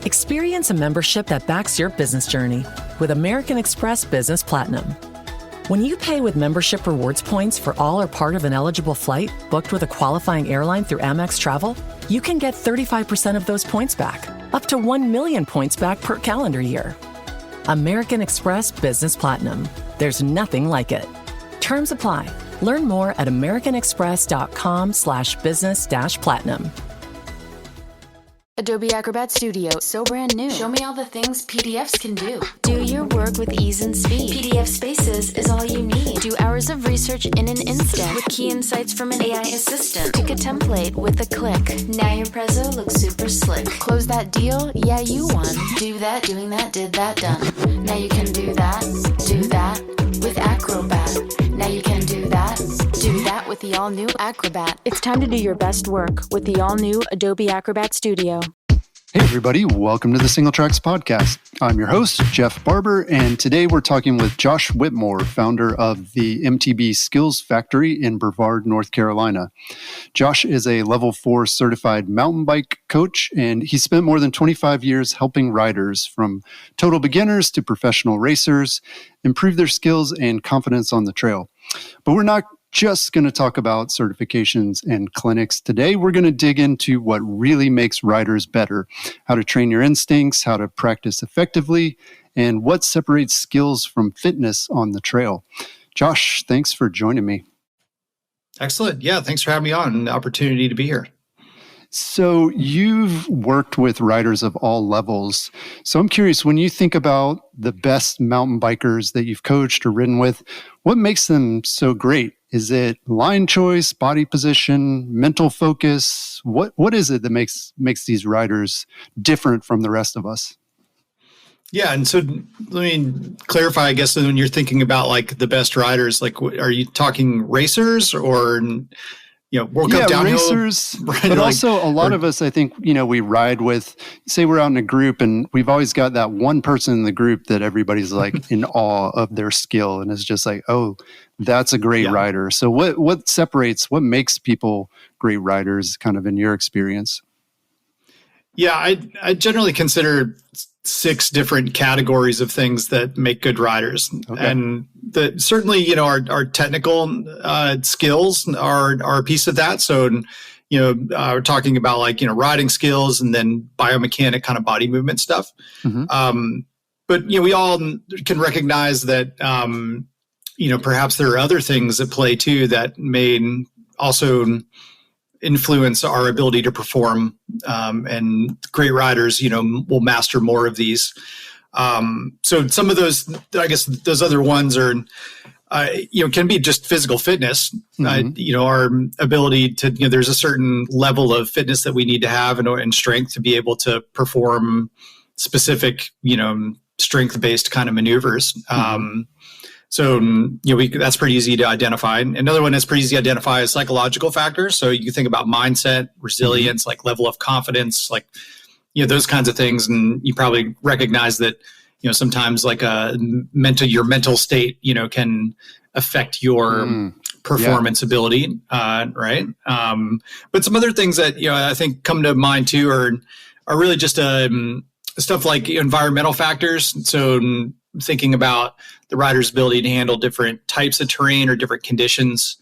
Experience a membership that backs your business journey with American Express Business Platinum. When you pay with membership rewards points for all or part of an eligible flight booked with a qualifying airline through Amex Travel, you can get 35% of those points back, up to 1 million points back per calendar year. American Express Business Platinum. There's nothing like it. Terms apply. Learn more at americanexpress.com/business-platinum. Adobe Acrobat Studio, so brand new. Show me all the things PDFs can do. Do your work with ease and speed. PDF Spaces is all you need. Do hours of research in an instant with key insights from an AI assistant. Pick a template with a click. Now your prezzo looks super slick. Close that deal? Yeah, you won. Do that, doing that, did that, done. Now you can do that with Acrobat. Now you can do that with the all-new Acrobat. It's time to do your best work with the all-new Adobe Acrobat Studio. Hey everybody, welcome to the Single Tracks Podcast. I'm your host, Jeff Barber, and today we're talking with Josh Whitmore, founder of the MTB Skills Factory in Brevard, North Carolina. Josh is a level 4 certified mountain bike coach, and he spent more than 25 years helping riders from total beginners to professional racers improve their skills and confidence on the trail. But we're not just going to talk about certifications and clinics today. We're going to dig into what really makes riders better, how to train your instincts, how to practice effectively, and what separates skills from fitness on the trail. Josh, thanks for joining me. Excellent. Yeah, thanks for having me on and the opportunity to be here. So you've worked with riders of all levels. So I'm curious, when you think about the best mountain bikers that you've coached or ridden with, what makes them so great? Is it line choice, body position, mental focus? What is it that makes these riders different from the rest of us? Yeah, and so let me clarify, I guess, when you're thinking about like the best riders, like are you talking racers or World Cup downhill? Racers, but also a lot of us, I think, we ride with, say we're out in a group and we've always got that one person in the group that everybody's like in awe of their skill and is just like, oh, that's a great rider. So what makes people great riders kind of in your experience? Yeah, I generally consider 6 different categories of things that make good riders. Okay. And certainly, our technical skills are a piece of that. So, we're talking about like, riding skills and then biomechanic kind of body movement stuff. Mm-hmm. But, we all can recognize that, perhaps there are other things at play too that may also influence our ability to perform, and great riders, will master more of these. So some of those, I guess, those other ones are, can be just physical fitness. Mm-hmm. Our ability to, there's a certain level of fitness that we need to have and strength to be able to perform specific, strength-based kind of maneuvers. Mm-hmm. So, that's pretty easy to identify. Another one that's pretty easy to identify is psychological factors. So you think about mindset, resilience, like level of confidence, like, those kinds of things. And you probably recognize that, sometimes like your mental state, can affect your performance ability, right? But some other things that, I think come to mind too are really just stuff like environmental factors. So thinking about the rider's ability to handle different types of terrain or different conditions,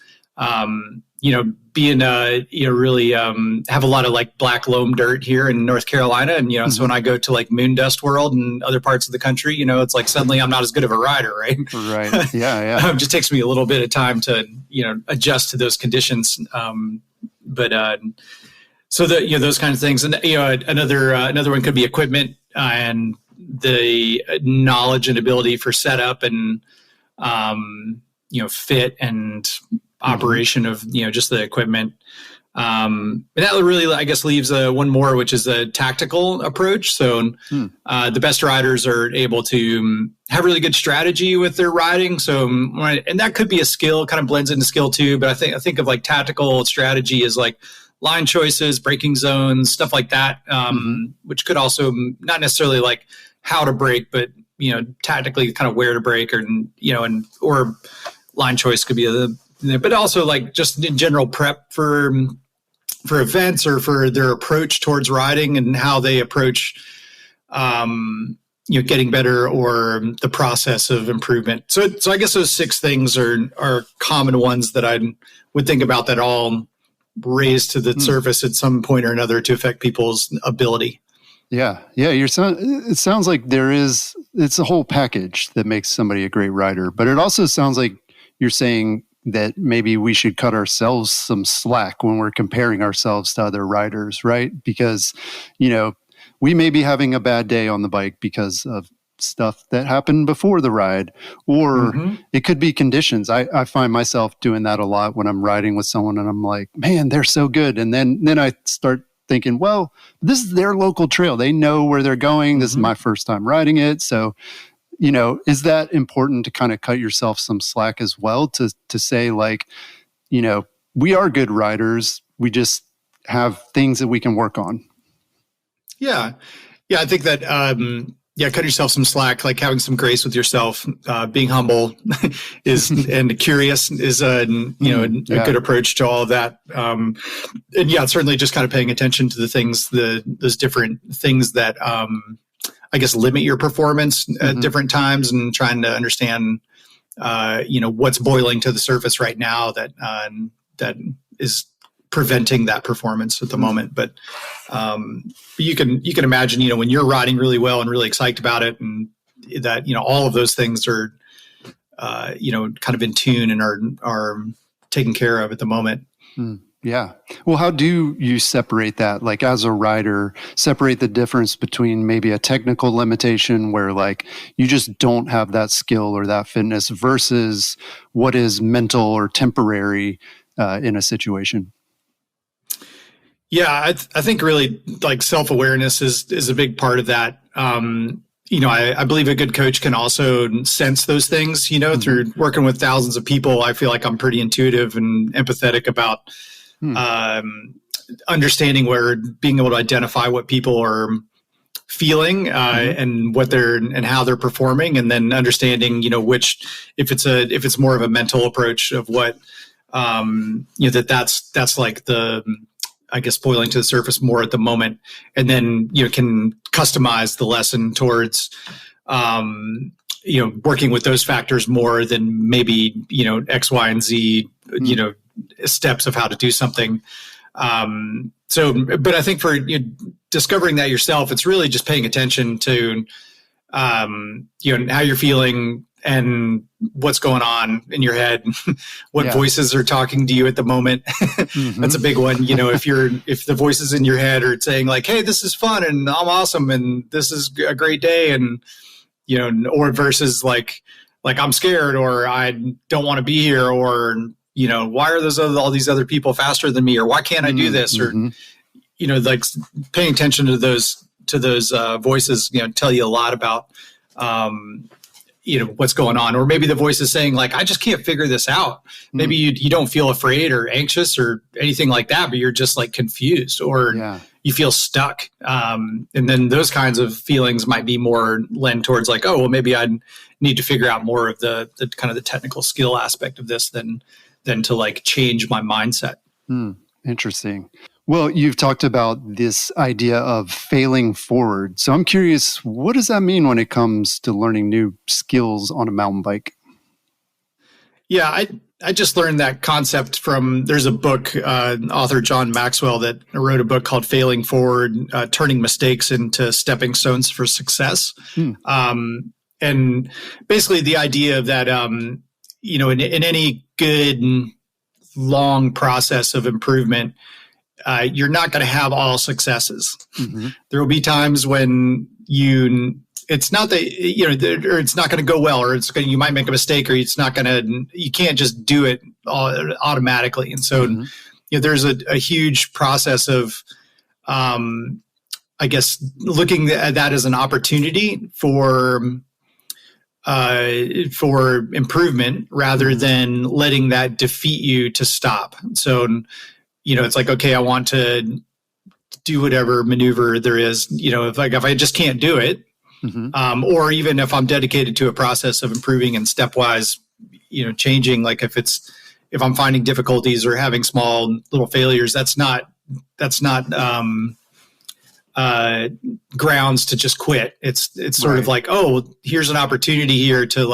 being really have a lot of like black loam dirt here in North Carolina. And, mm-hmm. So when I go to like moon dust world and other parts of the country, it's like suddenly I'm not as good of a rider, right? Right. Yeah. It just takes me a little bit of time to, adjust to those conditions. So those kind of things. And, another one could be equipment and the knowledge and ability for setup and, fit and operation of, just the equipment. And that really, I guess, leaves one more, which is a tactical approach. So the best riders are able to have really good strategy with their riding. So, and that could be a skill, kind of blends into skill too. But I think of like tactical strategy as like line choices, braking zones, stuff like that, which could also not necessarily like how to brake, but, tactically kind of where to brake or line choice could be but also like just in general prep for events or for their approach towards riding and how they approach getting better or the process of improvement. So I guess those 6 things are common ones that I would think about that all raise to the surface at some point or another to affect people's ability. Yeah. It sounds like it's a whole package that makes somebody a great rider, but it also sounds like you're saying that maybe we should cut ourselves some slack when we're comparing ourselves to other riders, right? Because, we may be having a bad day on the bike because of stuff that happened before the ride, or it could be conditions. I find myself doing that a lot when I'm riding with someone and I'm like, man, they're so good. And then I start thinking, well, this is their local trail. They know where they're going. This is my first time riding it. So, is that important to kind of cut yourself some slack as well to say like, we are good riders. We just have things that we can work on. Yeah. I think that, cut yourself some slack, like having some grace with yourself, being humble and curious is a good approach to all of that. And certainly just kind of paying attention to the things, those different things that, I guess, limit your performance at different times, and trying to understand, what's boiling to the surface right now that is preventing that performance at the moment. But you can imagine, when you're riding really well and really excited about it, and that, all of those things are, kind of in tune and are taken care of at the moment. Yeah. Well, how do you separate that? Like as a rider, separate the difference between maybe a technical limitation where like you just don't have that skill or that fitness versus what is mental or temporary in a situation? Yeah, I think really like self-awareness is a big part of that. I believe a good coach can also sense those things, through working with thousands of people. I feel like I'm pretty intuitive and empathetic about understanding being able to identify what people are feeling and what and how they're performing, and then understanding, if it's more of a mental approach of what, that's like the, I guess, boiling to the surface more at the moment, and then, can customize the lesson towards, working with those factors more than maybe, X, Y, and Z, steps of how to do something. But I think for discovering that yourself, it's really just paying attention to, how you're feeling and what's going on in your head, what voices are talking to you at the moment. That's a big one. If the voices in your head are saying like, hey, this is fun and I'm awesome and this is a great day, and, or versus like I'm scared or I don't want to be here, or, why are all these other people faster than me, or why can't I do this? Or, like paying attention to those voices, tell you a lot about, what's going on. Or maybe the voice is saying like, I just can't figure this out. Maybe you don't feel afraid or anxious or anything like that, but you're just like confused, or you feel stuck. And then those kinds of feelings might be more lend towards like, oh, well, maybe I need to figure out more of the kind of the technical skill aspect of this than to like change my mindset. Interesting. Well, you've talked about this idea of failing forward. So I'm curious, what does that mean when it comes to learning new skills on a mountain bike? Yeah, I just learned that concept there's a book, author John Maxwell, that wrote a book called Failing Forward, Turning Mistakes into Stepping Stones for Success. And basically the idea of that, in any good long process of improvement, you're not going to have all successes. There will be times when it's not that, or it's not going to go well, or you might make a mistake, or you can't just do it automatically. And so, there's a huge process of, I guess, looking at that as an opportunity for improvement rather than letting that defeat you to stop. So, it's like, okay, I want to do whatever maneuver there is, if I just can't do it, or even if I'm dedicated to a process of improving and stepwise, changing, like if I'm finding difficulties or having small little failures, that's not grounds to just quit. It's sort of like, oh, here's an opportunity here to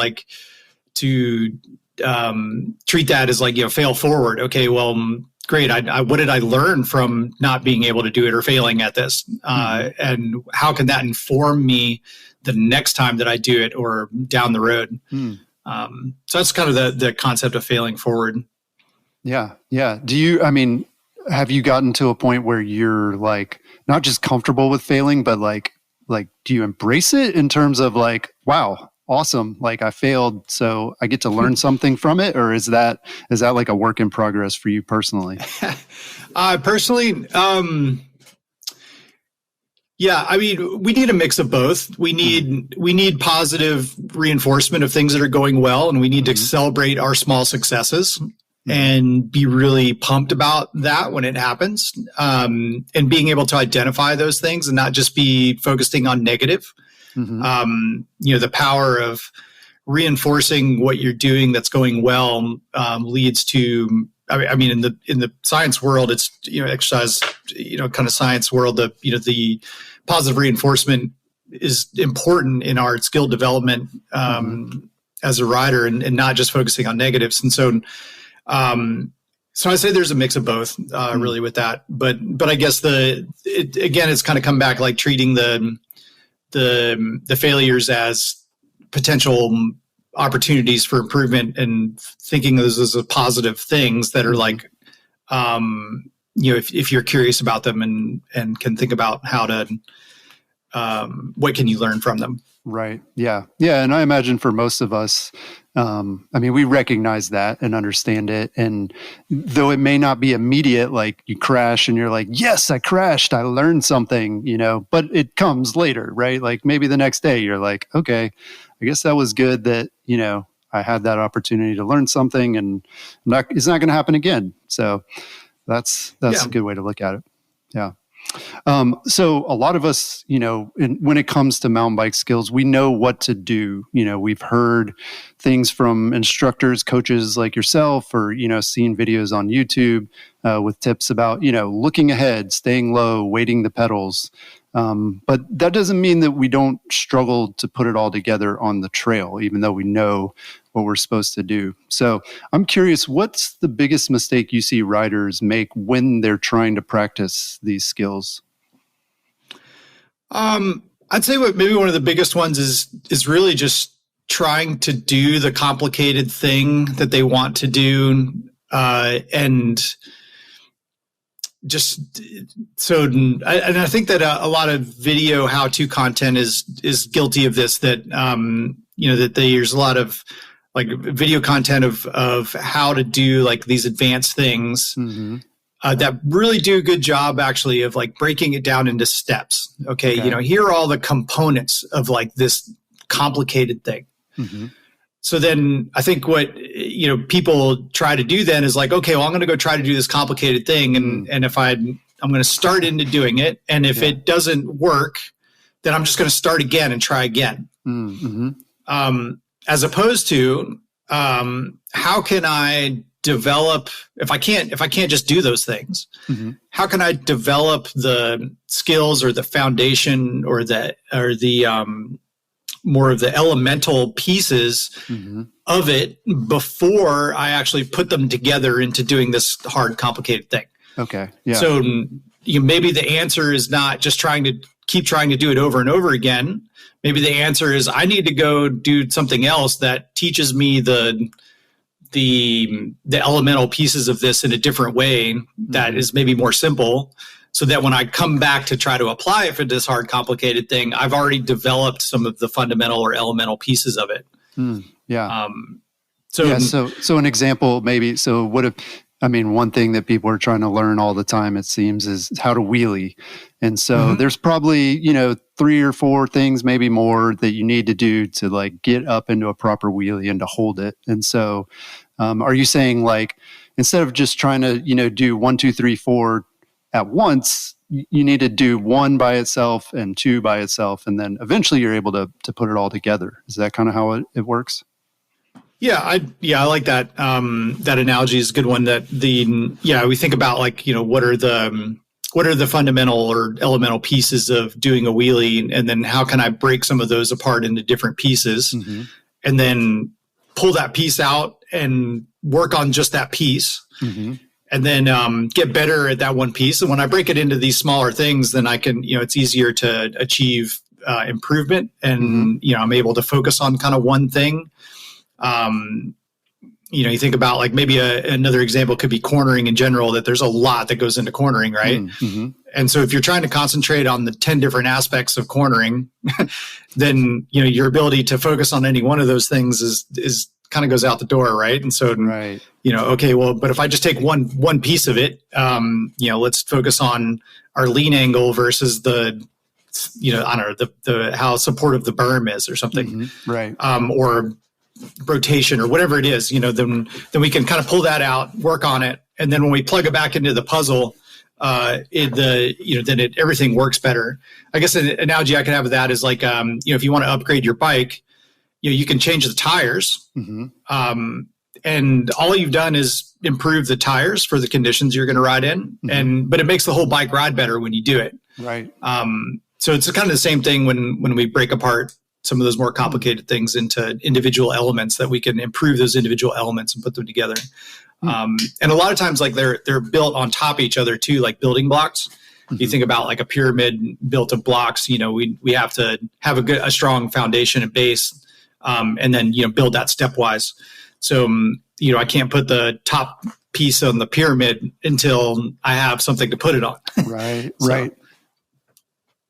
treat that as like, fail forward. Okay, well, great. What did I learn from not being able to do it or failing at this? And how can that inform me the next time that I do it or down the road? So that's kind of the concept of failing forward. Yeah. Yeah. Have you gotten to a point where you're like, not just comfortable with failing, but like, do you embrace it in terms of like, wow, awesome. Like I failed, so I get to learn something from it? Or is that like a work in progress for you personally? Personally, yeah, we need a mix of both. We need positive reinforcement of things that are going well, and we need to celebrate our small successes and be really pumped about that when it happens, and being able to identify those things and not just be focusing on negative. The power of reinforcing what you're doing that's going well leads to, in the science world, it's, exercise, kind of science world, the positive reinforcement is important in our skill development as a rider, and not just focusing on negatives. And so I say there's a mix of both, really, with that. But I guess it's kind of come back like treating the failures as potential opportunities for improvement and thinking of those as positive things that are like, if you're curious about them and can think about how to, what can you learn from them? Right. Yeah. Yeah. And I imagine for most of us, we recognize that and understand it. And though it may not be immediate, like you crash and you're like, yes, I crashed, I learned something, but it comes later, right? Like maybe the next day you're like, okay, I guess that was good that, I had that opportunity to learn something, and it's not going to happen again. So that's a good way to look at it. Yeah. So a lot of us, when it comes to mountain bike skills, we know what to do. We've heard things from instructors, coaches like yourself, or, seen videos on YouTube with tips about, looking ahead, staying low, weighting the pedals. But that doesn't mean that we don't struggle to put it all together on the trail, even though we know what we're supposed to do. So I'm curious, what's the biggest mistake you see riders make when they're trying to practice these skills? I'd say maybe one of the biggest ones is really just trying to do the complicated thing that they want to do, and just so. And I think that a lot of video how-to content is guilty of this. That that there's a lot of like video content of how to do like these advanced things. That really do a good job actually of like breaking it down into steps. Okay. Here are all the components of like this complicated thing. So then I think what, people try to do then is like, okay, well, I'm going to go try to do this complicated thing. And if I'm going to start into doing it. And if it doesn't work, then I'm just going to start again and try again. As opposed to, how can I develop, if I can't just do those things, how can I develop the skills or the foundation or the more of the elemental pieces of it before I actually put them together into doing this hard, complicated thing. Okay. Yeah. So maybe the answer is not just keep trying to do it over and over again. Maybe the answer is I need to go do something else that teaches me the elemental pieces of this in a different way that is maybe more simple, so that when I come back to try to apply it for this hard, complicated thing, I've already developed some of the fundamental or elemental pieces of it. So an example maybe, so what if, one thing that people are trying to learn all the time, it seems, is how to wheelie. And so there's probably, 3 or 4 things, maybe more, that you need to do to like get up into a proper wheelie and to hold it. And so are you saying like, instead of just trying to, do 1, 2, 3, 4 at once, you need to do 1 by itself and 2 by itself, and then eventually you're able to put it all together? Is that kind of how it works? Yeah, I like that. That analogy is a good one. That we think about like, what are the what are the fundamental or elemental pieces of doing a wheelie, and then how can I break some of those apart into different pieces, and then pull that piece out and work on just that piece, and then get better at that one piece. And when I break it into these smaller things, then I can, it's easier to achieve improvement, and I'm able to focus on kind of one thing. You think about like maybe another example could be cornering in general, that there's a lot that goes into cornering, right? And so if you're trying to concentrate on the 10 different aspects of cornering, then, your ability to focus on any one of those things is kind of goes out the door, right? And so, okay, well, but if I just take one piece of it, let's focus on our lean angle versus the, I don't know, the how supportive the berm is or something, right? Or rotation or whatever it is, then we can kind of pull that out, work on it, and then when we plug it back into the puzzle, everything works better. I guess an analogy I can have of that is like, if you want to upgrade your bike, you can change the tires, and all you've done is improve the tires for the conditions you're going to ride in, but it makes the whole bike ride better when you do it. Right. So it's kind of the same thing when we break apart some of those more complicated things into individual elements, that we can improve those individual elements and put them together. And a lot of times, like they're built on top of each other too, like building blocks. You think about like a pyramid built of blocks, we have to have a strong foundation and base, and then, build that stepwise. So, I can't put the top piece on the pyramid until I have something to put it on. Right. So, right.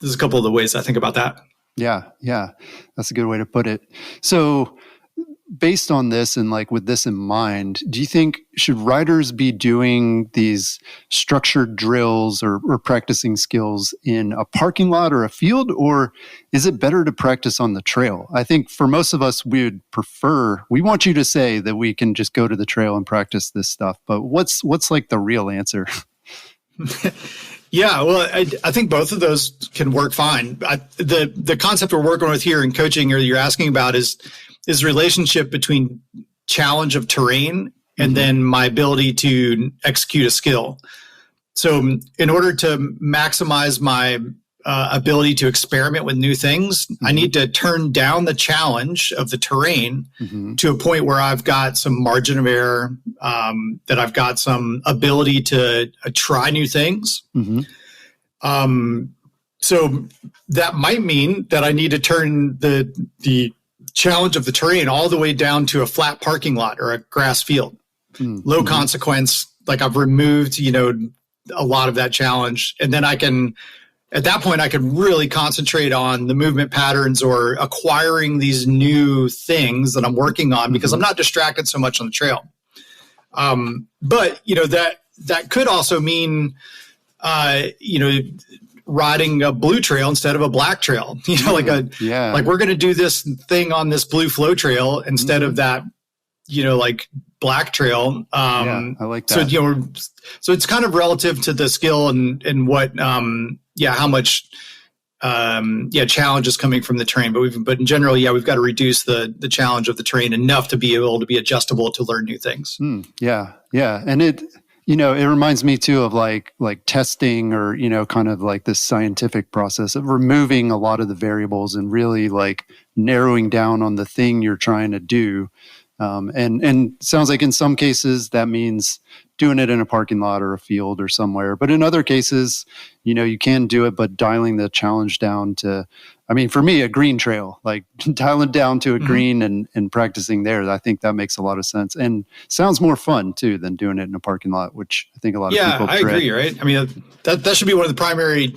There's a couple of the ways I think about that. Yeah. That's a good way to put it. So based on this and like with this in mind, do you think should riders be doing these structured drills or practicing skills in a parking lot or a field, or is it better to practice on the trail? I think for most of us, we want you to say that we can just go to the trail and practice this stuff, but what's like the real answer? Yeah, well, I think both of those can work fine. The concept we're working with here in coaching, or you're asking about, is relationship between challenge of terrain and then my ability to execute a skill. So in order to maximize my ability to experiment with new things, I need to turn down the challenge of the terrain to a point where I've got some margin of error, that I've got some ability to try new things. So that might mean that I need to turn the challenge of the terrain all the way down to a flat parking lot or a grass field. Low consequence, like I've removed, a lot of that challenge. And then at that point, I can really concentrate on the movement patterns or acquiring these new things that I'm working on, because I'm not distracted so much on the trail. But, that could also mean, riding a blue trail instead of a black trail, like we're going to do this thing on this blue flow trail instead of that, like black trail. I like that. So it's kind of relative to the skill and what, how much, challenge is coming from the terrain, but in general, we've got to reduce the challenge of the terrain enough to be able to be adjustable to learn new things. Yeah. And it reminds me too of like testing or, kind of like this scientific process of removing a lot of the variables and really like narrowing down on the thing you're trying to do. And sounds like in some cases that means doing it in a parking lot or a field or somewhere. But in other cases, you can do it, but dialing the challenge down to, for me, a green trail, like dialing down to a green and practicing there. I think that makes a lot of sense and sounds more fun too than doing it in a parking lot, which I think a lot of people dread. Agree, right? That should be one of the primary,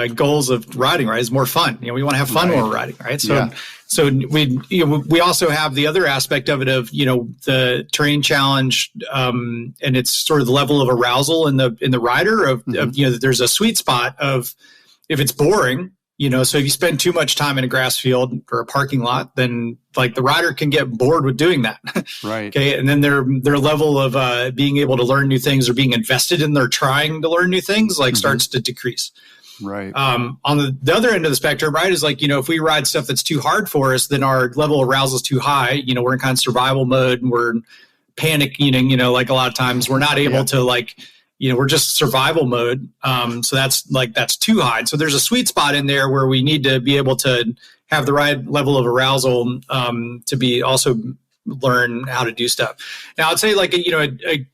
goals of riding, right? Is more fun. We want to have fun when we're riding, right? So we also have the other aspect of it of, the terrain challenge, and it's sort of the level of arousal in the rider of there's a sweet spot of if it's boring, so if you spend too much time in a grass field or a parking lot, then like the rider can get bored with doing that. Right. Okay. And then their level of being able to learn new things or being invested in their trying to learn new things starts to decrease. Right. On the other end of the spectrum, right, is like, if we ride stuff that's too hard for us, then our level of arousal is too high. We're in kind of survival mode and we're panic eating, like a lot of times we're not able to like we're just survival mode. So that's too high. So there's a sweet spot in there where we need to be able to have the right level of arousal to be also learn how to do stuff. Now I'd say like, a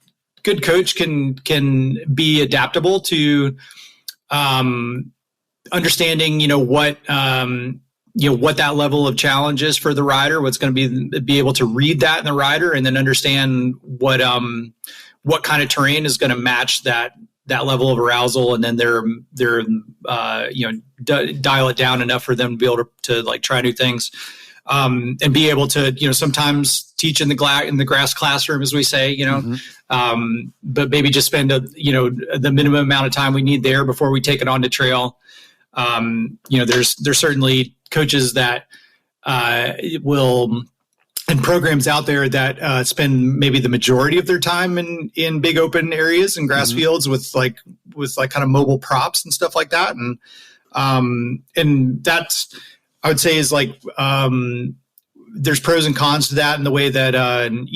good coach can be adaptable to understanding, what that level of challenge is for the rider, what's going to be able to read that in the rider, and then understand what kind of terrain is going to match that level of arousal, and then they're dial it down enough for them to be able to like try new things, and be able to sometimes teach in the grass classroom, as we say, but maybe just spend the minimum amount of time we need there before we take it on to trail. There's certainly coaches that will, and programs out there that spend maybe the majority of their time in big open areas and grass fields with kind of mobile props and stuff like that. And that's, I would say, is like, there's pros and cons to that in the way that, and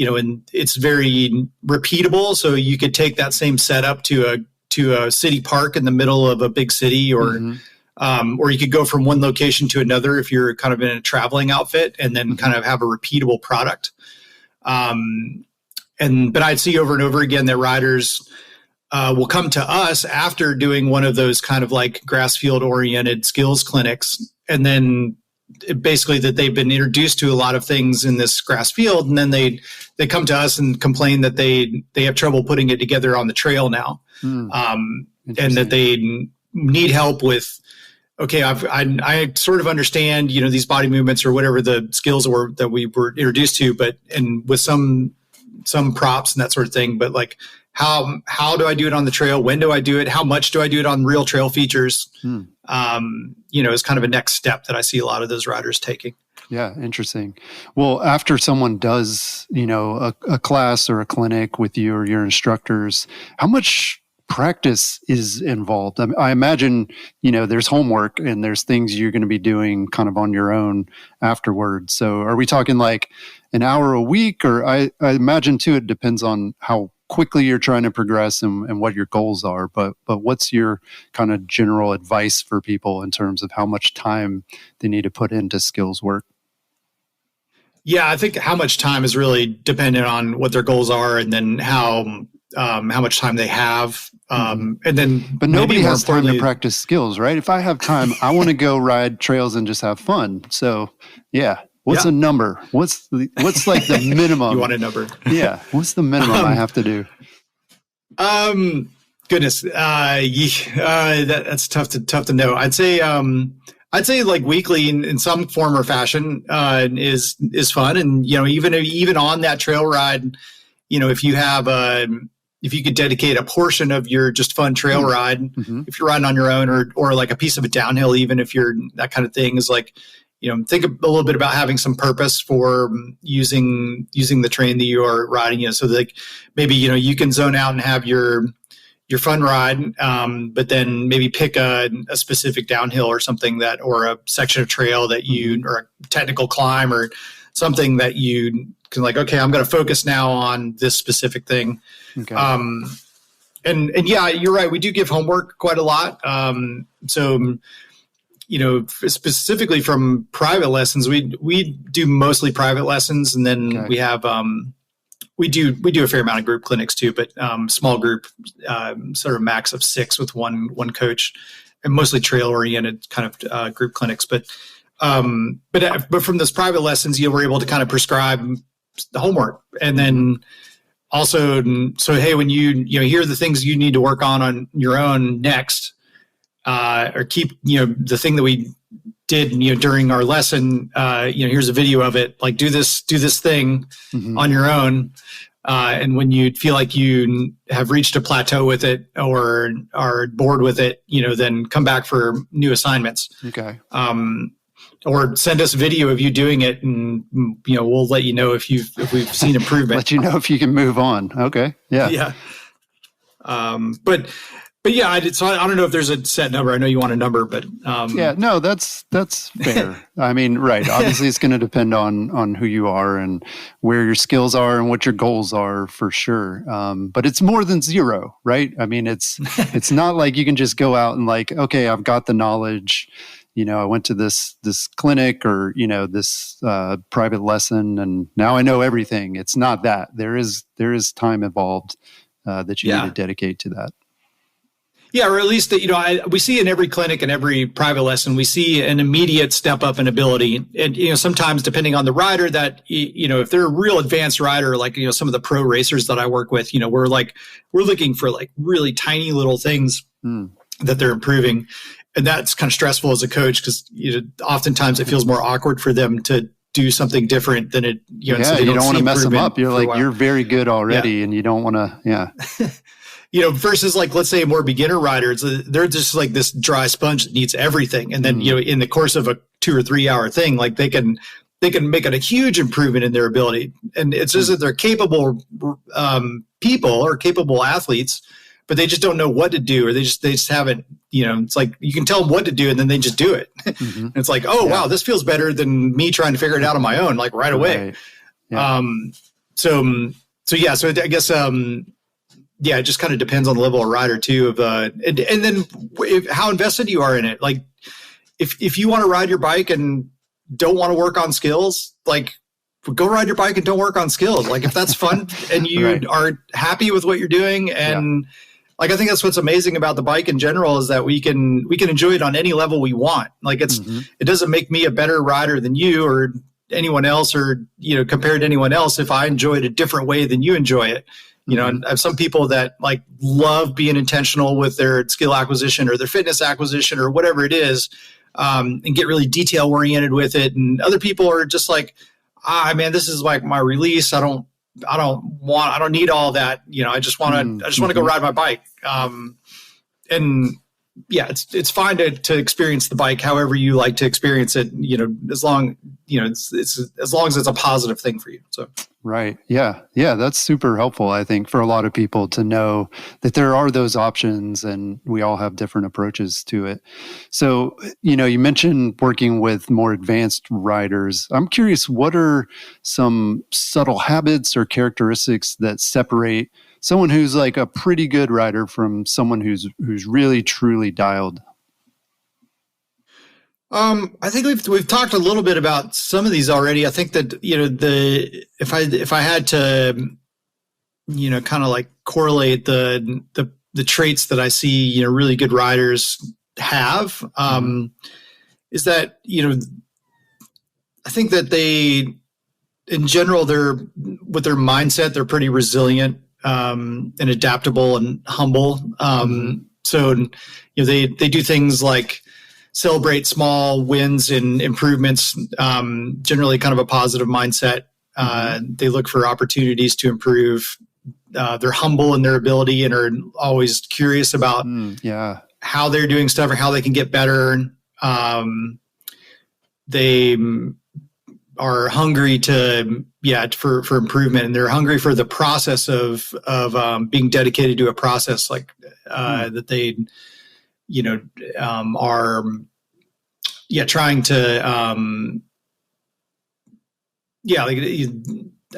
it's very repeatable. So you could take that same setup to a city park in the middle of a big city, or you could go from one location to another if you're kind of in a traveling outfit, and then kind of have a repeatable product. But I'd see over and over again that riders will come to us after doing one of those kind of like grass field oriented skills clinics, and then basically that they've been introduced to a lot of things in this grass field, and then they come to us and complain that they have trouble putting it together on the trail now, and that they need help with, okay, I sort of understand, these body movements or whatever the skills that we were introduced to, and with some props and that sort of thing, but like how do I do it on the trail? When do I do it? How much do I do it on real trail features? Is kind of a next step that I see a lot of those riders taking. Yeah, interesting. Well, after someone does, a class or a clinic with you or your instructors, how much practice is involved? I imagine, there's homework and there's things you're going to be doing kind of on your own afterwards. So are we talking like an hour a week? Or I imagine too, it depends on how quickly you're trying to progress and what your goals are. But what's your kind of general advice for people in terms of how much time they need to put into skills work? Yeah, I think how much time is really dependent on what their goals are, and then how much time they have. And then, but nobody has time to practice skills, right? If I have time, I want to go ride trails and just have fun. So yeah. What's a number? What's like the minimum? You want a number? Yeah. What's the minimum I have to do? Goodness. That's tough to know. I'd say like weekly in some form or fashion, is fun. And, even on that trail ride, if you have, if you could dedicate a portion of your just fun trail ride, if you're riding on your own, or like a piece of a downhill, even if you're that kind of thing, is like, think a little bit about having some purpose for using the terrain that you are riding. So like maybe, you can zone out and have your fun ride, but then maybe pick a specific downhill or something or a section of trail that or a technical climb or something that you can like, okay, I'm going to focus now on this specific thing. Okay. And yeah, you're right. We do give homework quite a lot. So, specifically from private lessons, we do mostly private lessons, and then we have we do a fair amount of group clinics too, but small group, sort of max of 6 with one coach, and mostly trail oriented kind of group clinics. But from those private lessons, we're able to kind of prescribe the homework, and then also, so hey, when here are the things you need to work on your own next. Or keep, the thing that we did, during our lesson, here's a video of it, like do this thing on your own. And when you feel like you have reached a plateau with it or are bored with it, then come back for new assignments. Okay. Or send us a video of you doing it, and we'll let you know if we've seen improvement. Let you know if you can move on. Okay. Yeah. Yeah. But yeah, I don't know if there's a set number. I know you want a number, but yeah, no, that's fair. I mean, right. Obviously it's going to depend on who you are and where your skills are and what your goals are for sure. But it's more than zero, right? I mean, it's not like you can just go out and like, okay, I've got the knowledge. I went to this clinic or, this private lesson and now I know everything. It's not that. There is time involved that you need to dedicate to that. Yeah, or at least that, we see in every clinic and every private lesson, we see an immediate step up in ability. And, sometimes depending on the rider that, if they're a real advanced rider, like, some of the pro racers that I work with, we're looking for like really tiny little things that they're improving. And that's kind of stressful as a coach because, oftentimes it feels more awkward for them to do something different than it, so you don't want to mess them up. You're like, you're very good already and you don't want to, versus like, let's say more beginner riders, they're just like this dry sponge that needs everything. And then, in the course of a 2 or 3 hour thing, like they can make it a huge improvement in their ability. And it's just that they're capable people or capable athletes, but they just don't know what to do, or they just haven't, it's like you can tell them what to do and then they just do it. And it's like, wow, this feels better than me trying to figure it out on my own, like right away. Right. So I guess, it just kind of depends on the level of rider too. And then how invested you are in it. Like, if you want to ride your bike and don't want to work on skills, like go ride your bike and don't work on skills. Like if that's fun and you are happy with what you're doing, and like I think that's what's amazing about the bike in general is that we can enjoy it on any level we want. Like it doesn't make me a better rider than you or anyone else, or compared to anyone else if I enjoy it a different way than you enjoy it. And I have some people that like love being intentional with their skill acquisition or their fitness acquisition or whatever it is, and get really detail oriented with it. And other people are just like, man, this is like my release. I don't need all that. I just want to go ride my bike. And yeah, it's fine to experience the bike however you like to experience it. As long as long as it's a positive thing for you. So. Right. Yeah. That's super helpful, I think, for a lot of people to know that there are those options and we all have different approaches to it. So, you mentioned working with more advanced riders. I'm curious, what are some subtle habits or characteristics that separate someone who's like a pretty good rider from someone who's really, truly dialed? I think we've talked a little bit about some of these already. I think that, if I had to, kind of like correlate the traits that I see, really good riders have, is that, I think that they, in general, with their mindset, they're pretty resilient, and adaptable and humble. So, they do things like celebrate small wins and improvements, generally kind of a positive mindset. They look for opportunities to improve. They're humble in their ability and are always curious about how they're doing stuff or how they can get better. They are hungry for improvement, and they're hungry for the process of being dedicated to a process like that they are trying to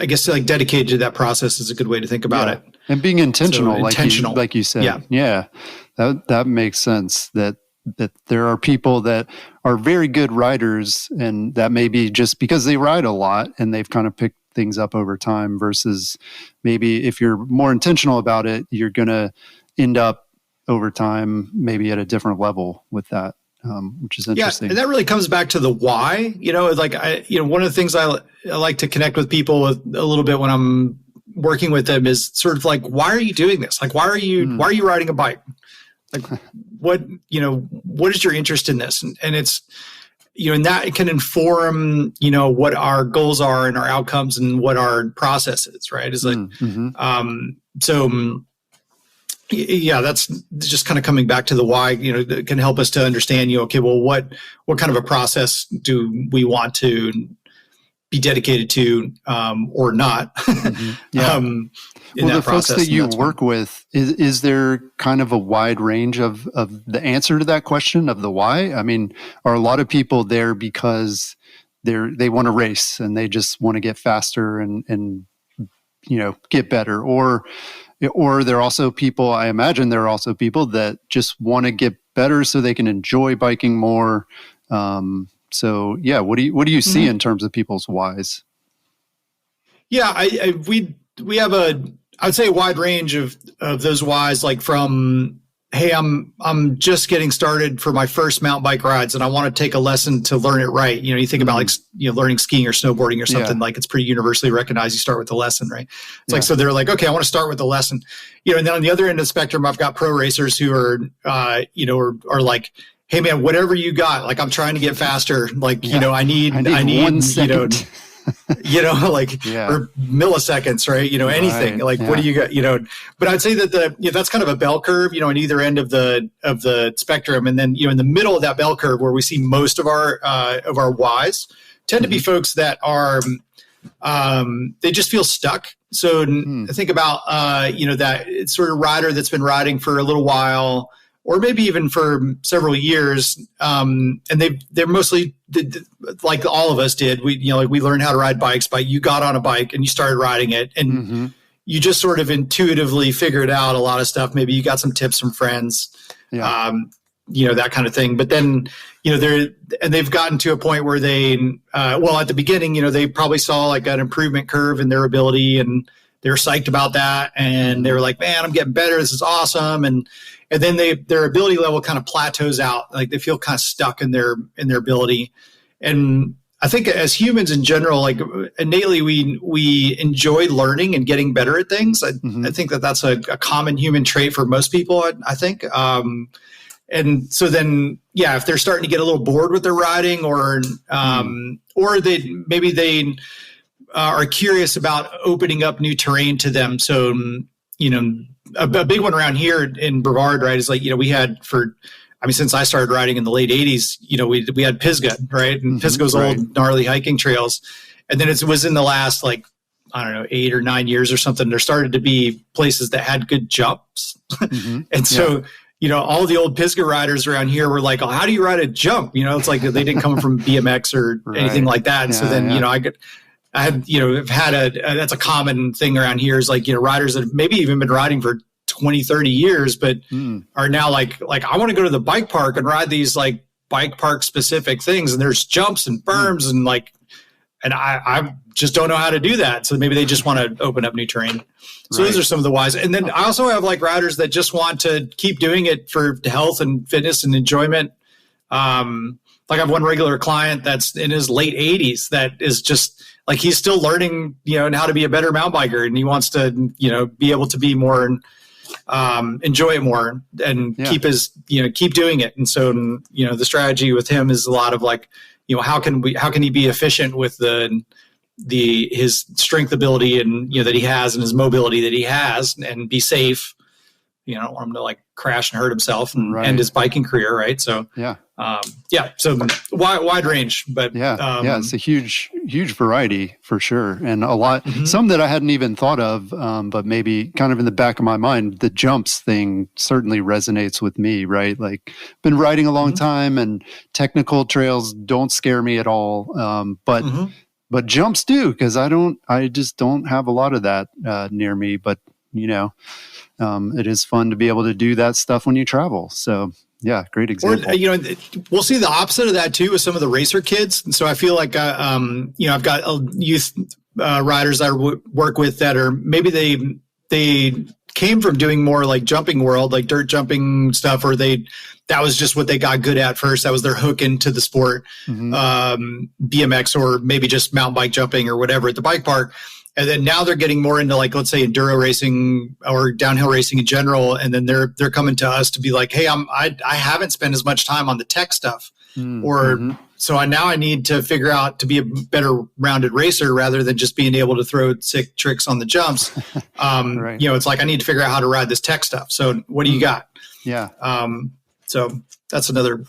I guess like dedicated to that process is a good way to think about it. And being intentional, like you said. That makes sense. That there are people that are very good riders, and that may be just because they ride a lot and they've kind of picked things up over time, versus maybe if you're more intentional about it, you're going to end up over time, maybe at a different level with that, which is interesting. Yeah, and that really comes back to the why. Like one of the things I like to connect with people with a little bit when I'm working with them is sort of like, why are you doing this? Like, why are you riding a bike? Like, what is your interest in this? And it's, and that can inform, what our goals are and our outcomes and what our process is, right? It's like, that's just kind of coming back to the why, that can help us to understand, okay, well, what kind of a process do we want to, be dedicated to, or not. Yeah. Well, the folks that you work with, is there kind of a wide range of the answer to that question of the why? I mean, are a lot of people there because they want to race and they just want to get faster and get better, or there are also people, I imagine there are also people that just want to get better so they can enjoy biking more. So yeah, what do you see in terms of people's whys? Yeah, we have I'd say a wide range of those whys, like from, hey, I'm just getting started for my first mountain bike rides and I want to take a lesson to learn it right. You think about like, learning skiing or snowboarding or something, like it's pretty universally recognized. You start with the lesson, right? It's like, so they're like, okay, I want to start with the lesson, and then on the other end of the spectrum, I've got pro racers who are, are like, hey man, whatever you got, like I'm trying to get faster. Like, I need 1 second. Or milliseconds, right? Anything like, what do you got, but I'd say that that's kind of a bell curve, on either end of the spectrum. And then, in the middle of that bell curve where we see most of our whys tend to be folks that are, they just feel stuck. So think about, that sort of rider that's been riding for a little while, or maybe even for several years, and they're mostly like all of us did. We we learned how to ride bikes by, you got on a bike and you started riding it, and you just sort of intuitively figured out a lot of stuff. Maybe you got some tips from friends, that kind of thing. But then they've gotten to a point where they at the beginning, they probably saw like an improvement curve in their ability, and they were psyched about that, and they were like, man, I'm getting better. This is awesome. And then their ability level kind of plateaus out. Like they feel kind of stuck in their ability. And I think as humans in general, like innately we enjoy learning and getting better at things. I think that's a common human trait for most people, I think. And so then, if they're starting to get a little bored with their riding, or they are curious about opening up new terrain to them. So, a big one around here in Brevard, right, is like, we had since I started riding in the late 80s, we had Pisgah, right? And Pisgah's old gnarly hiking trails. And then it was in the last, 8 or 9 years or something, there started to be places that had good jumps. And so, all the old Pisgah riders around here were like, oh, how do you ride a jump? It's like they didn't come from BMX or anything like that. And so then, that's a common thing around here is like, riders that have maybe even been riding for 20, 30 years, but are now like, I want to go to the bike park and ride these like bike park specific things. And there's jumps and berms and I just don't know how to do that. So maybe they just want to open up new terrain. So those are some of the whys. And then I also have like riders that just want to keep doing it for health and fitness and enjoyment. Like I have one regular client that's in his late 80s that is just like, he's still learning, and how to be a better mountain biker, and he wants to, be able to be more and enjoy it more and keep doing it. And so, the strategy with him is a lot of like, how can he be efficient with his strength ability and, that he has, and his mobility that he has, and be safe. I don't want him to like crash and hurt himself and end his biking career. Right. So, so wide range, but it's a huge variety for sure. And a lot, some that I hadn't even thought of, but maybe kind of in the back of my mind, the jumps thing certainly resonates with me, right? Like been riding a long time, and technical trails don't scare me at all. But jumps do, because I just don't have a lot of that near me, but it is fun to be able to do that stuff when you travel. So yeah, great example. Or, we'll see the opposite of that too with some of the racer kids. And so I feel like, I've got youth riders I work with that are maybe they came from doing more like jumping world, like dirt jumping stuff, or that was just what they got good at first. That was their hook into the sport, BMX, or maybe just mountain bike jumping or whatever at the bike park. And then now they're getting more into like, let's say enduro racing or downhill racing in general. And then they're coming to us to be like, hey, I haven't spent as much time on the tech stuff, so I need to figure out to be a better rounded racer rather than just being able to throw sick tricks on the jumps. It's like, I need to figure out how to ride this tech stuff. So what do you got? Yeah. So that's another,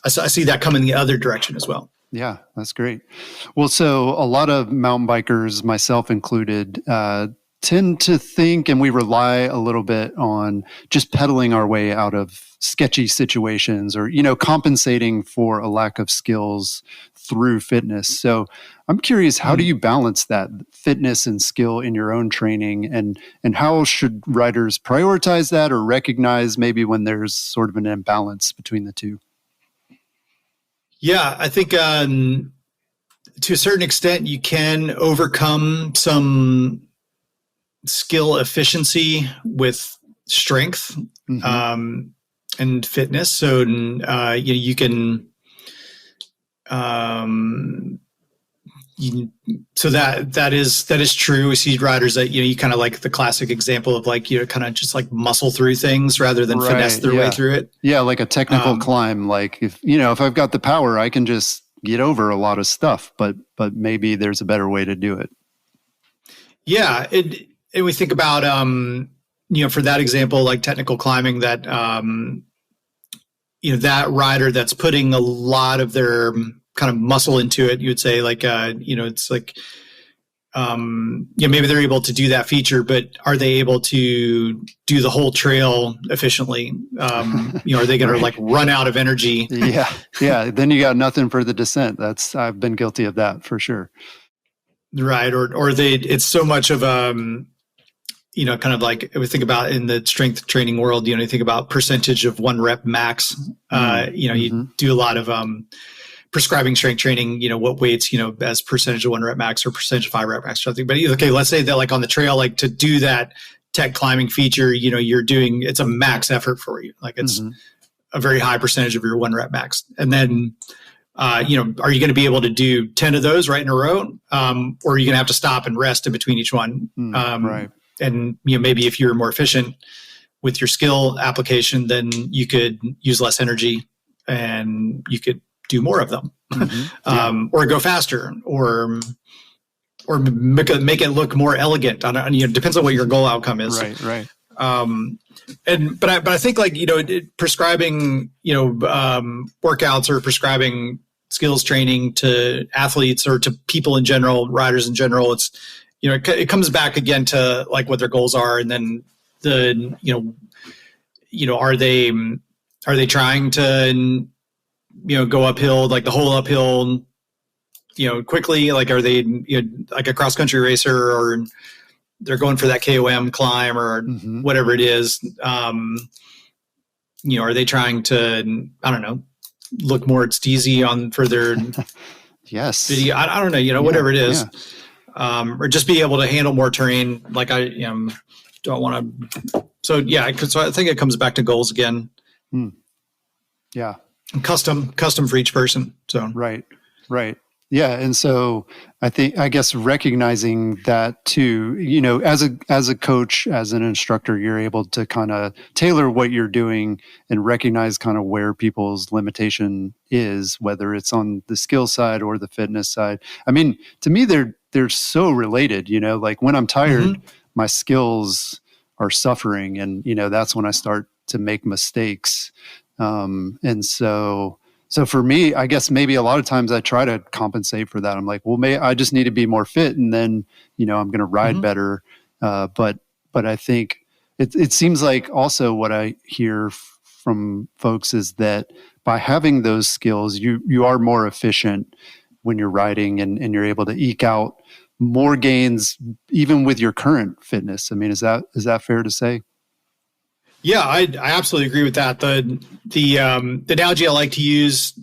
I see that coming the other direction as well. Yeah, that's great. Well, so a lot of mountain bikers, myself included, tend to think, and we rely a little bit on just pedaling our way out of sketchy situations, or compensating for a lack of skills through fitness. So I'm curious, how do you balance that fitness and skill in your own training, and how should riders prioritize that, or recognize maybe when there's sort of an imbalance between the two? Yeah, I think to a certain extent you can overcome some skill efficiency with strength and fitness. So you can so that is true. We see riders that you kind of like the classic example of like kind of just like muscle through things rather than finesse their way through it. Yeah, like a technical climb. Like if I've got the power, I can just get over a lot of stuff. But maybe there's a better way to do it. Yeah, and we think about for that example, like technical climbing, that that rider that's putting a lot of their kind of muscle into it, you would say like, it's like, maybe they're able to do that feature, but are they able to do the whole trail efficiently? Are they going to like run out of energy? Yeah. Then you got nothing for the descent. I've been guilty of that for sure. Right. Or it's so much of, kind of like we think about in the strength training world, you think about percentage of 1 rep max. You do a lot of prescribing strength training, what weights, as percentage of 1 rep max or percentage of 5 rep max or something. But okay, let's say that like on the trail, like to do that tech climbing feature, it's a max effort for you. Like it's a very high percentage of your 1 rep max. And then, are you going to be able to do 10 of those right in a row? Or are you going to have to stop and rest in between each one? Right. And maybe if you're more efficient with your skill application, then you could use less energy and you could do more of them, or go faster, or make it look more elegant. Depends on what your goal outcome is. Right. But I think like prescribing workouts or prescribing skills training to athletes or to people in general, riders in general, it's it comes back again to like what their goals are, and then are they trying to go uphill, like the whole uphill, quickly? Like, are they like a cross country racer, or they're going for that KOM climb or whatever it is? Are they trying to, I don't know, look more steezy on for their yes video? I don't know, whatever it is. Or just be able to handle more terrain. Like I don't want to. So I think it comes back to goals again. Yeah. And custom for each person. So right. Yeah. And so I guess recognizing that too, as a coach, as an instructor, you're able to kind of tailor what you're doing and recognize kind of where people's limitation is, whether it's on the skill side or the fitness side. I mean, to me, they're so related, like when I'm tired, my skills are suffering, and, that's when I start to make mistakes. And so for me, I guess maybe a lot of times I try to compensate for that. I'm like, well, I just need to be more fit, and then, I'm going to ride better. But I think it seems like also what I hear from folks is that by having those skills, you are more efficient when you're riding, and you're able to eke out more gains even with your current fitness. I mean, is that fair to say? Yeah, I absolutely agree with that. The analogy I like to use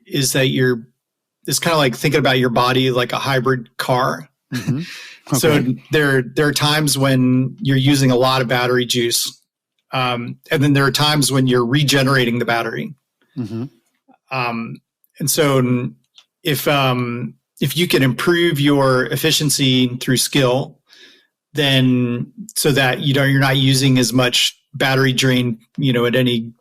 is that it's kind of like thinking about your body like a hybrid car. Okay. So there are times when you're using a lot of battery juice, and then there are times when you're regenerating the battery. And so if you can improve your efficiency through skill, then so that you're not using as much battery drain,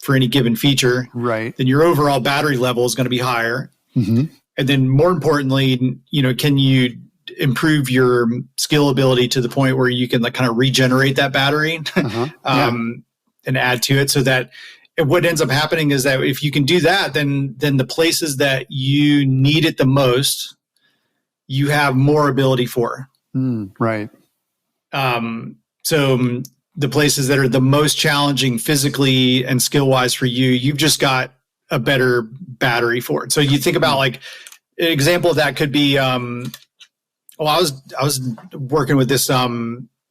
for any given feature, right? Then your overall battery level is going to be higher. And then more importantly, can you improve your skill ability to the point where you can like kind of regenerate that battery and add to it, so that what ends up happening is that if you can do that, then the places that you need it the most, you have more ability for. Right. So the places that are the most challenging physically and skill wise for you, you've just got a better battery for it. So you think about like an example of that could be, I was working with this,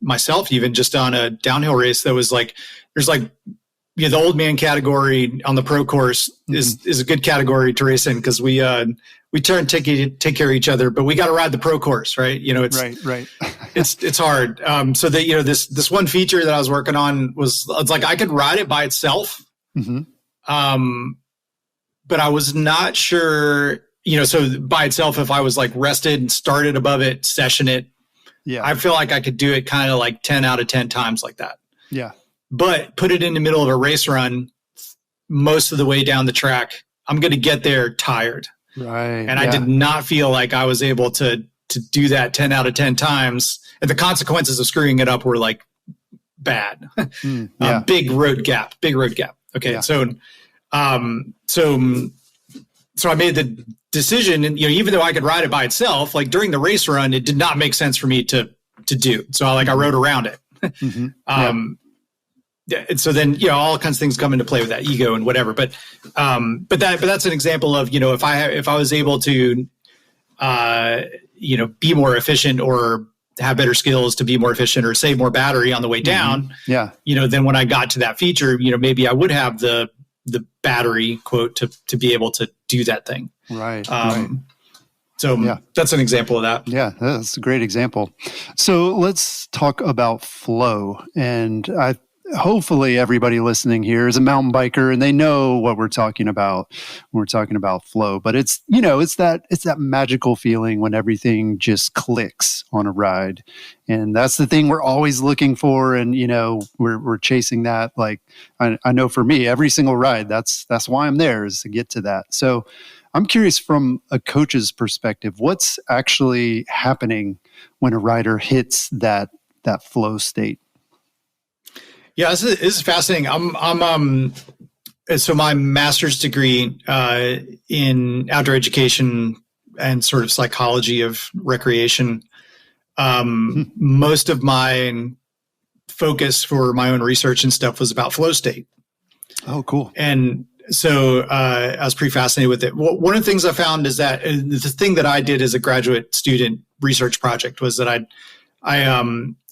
myself, even just on a downhill race that was like, there's like, the old man category on the pro course is a good category to race in because we try and take care of each other, but we got to ride the pro course, right? It's right. it's hard. So that this one feature that I was working on was like I could ride it by itself, but I was not sure. So by itself, if I was like rested and started above it, session it, I feel like I could do it kind of like 10 out of 10 times like that. Yeah. But put it in the middle of a race run, most of the way down the track, I'm going to get there tired. Right. And I did not feel like I was able to do that 10 out of 10 times. And the consequences of screwing it up were like bad. Big road gap. Okay. Yeah. So I made the decision, and even though I could ride it by itself, like during the race run, it did not make sense for me to do. So I rode around it. And so then, all kinds of things come into play with that ego and whatever. But that's an example of, if I was able to, be more efficient or have better skills to be more efficient or save more battery on the way down, then when I got to that feature, maybe I would have the battery quote to be able to do that thing. Right. So that's an example of that. Yeah, that's a great example. So let's talk about flow. And hopefully everybody listening here is a mountain biker and they know what we're talking about when we're talking about flow. But it's that magical feeling when everything just clicks on a ride. And that's the thing we're always looking for. And, we're chasing that. Like I know for me, every single ride, that's why I'm there, is to get to that. So I'm curious from a coach's perspective, what's actually happening when a rider hits that flow state? Yeah, this is fascinating. So my master's degree in outdoor education and sort of psychology of recreation. Most of my focus for my own research and stuff was about flow state. Oh, cool. And so I was pretty fascinated with it. One of the things I found is that the thing that I did as a graduate student research project was that I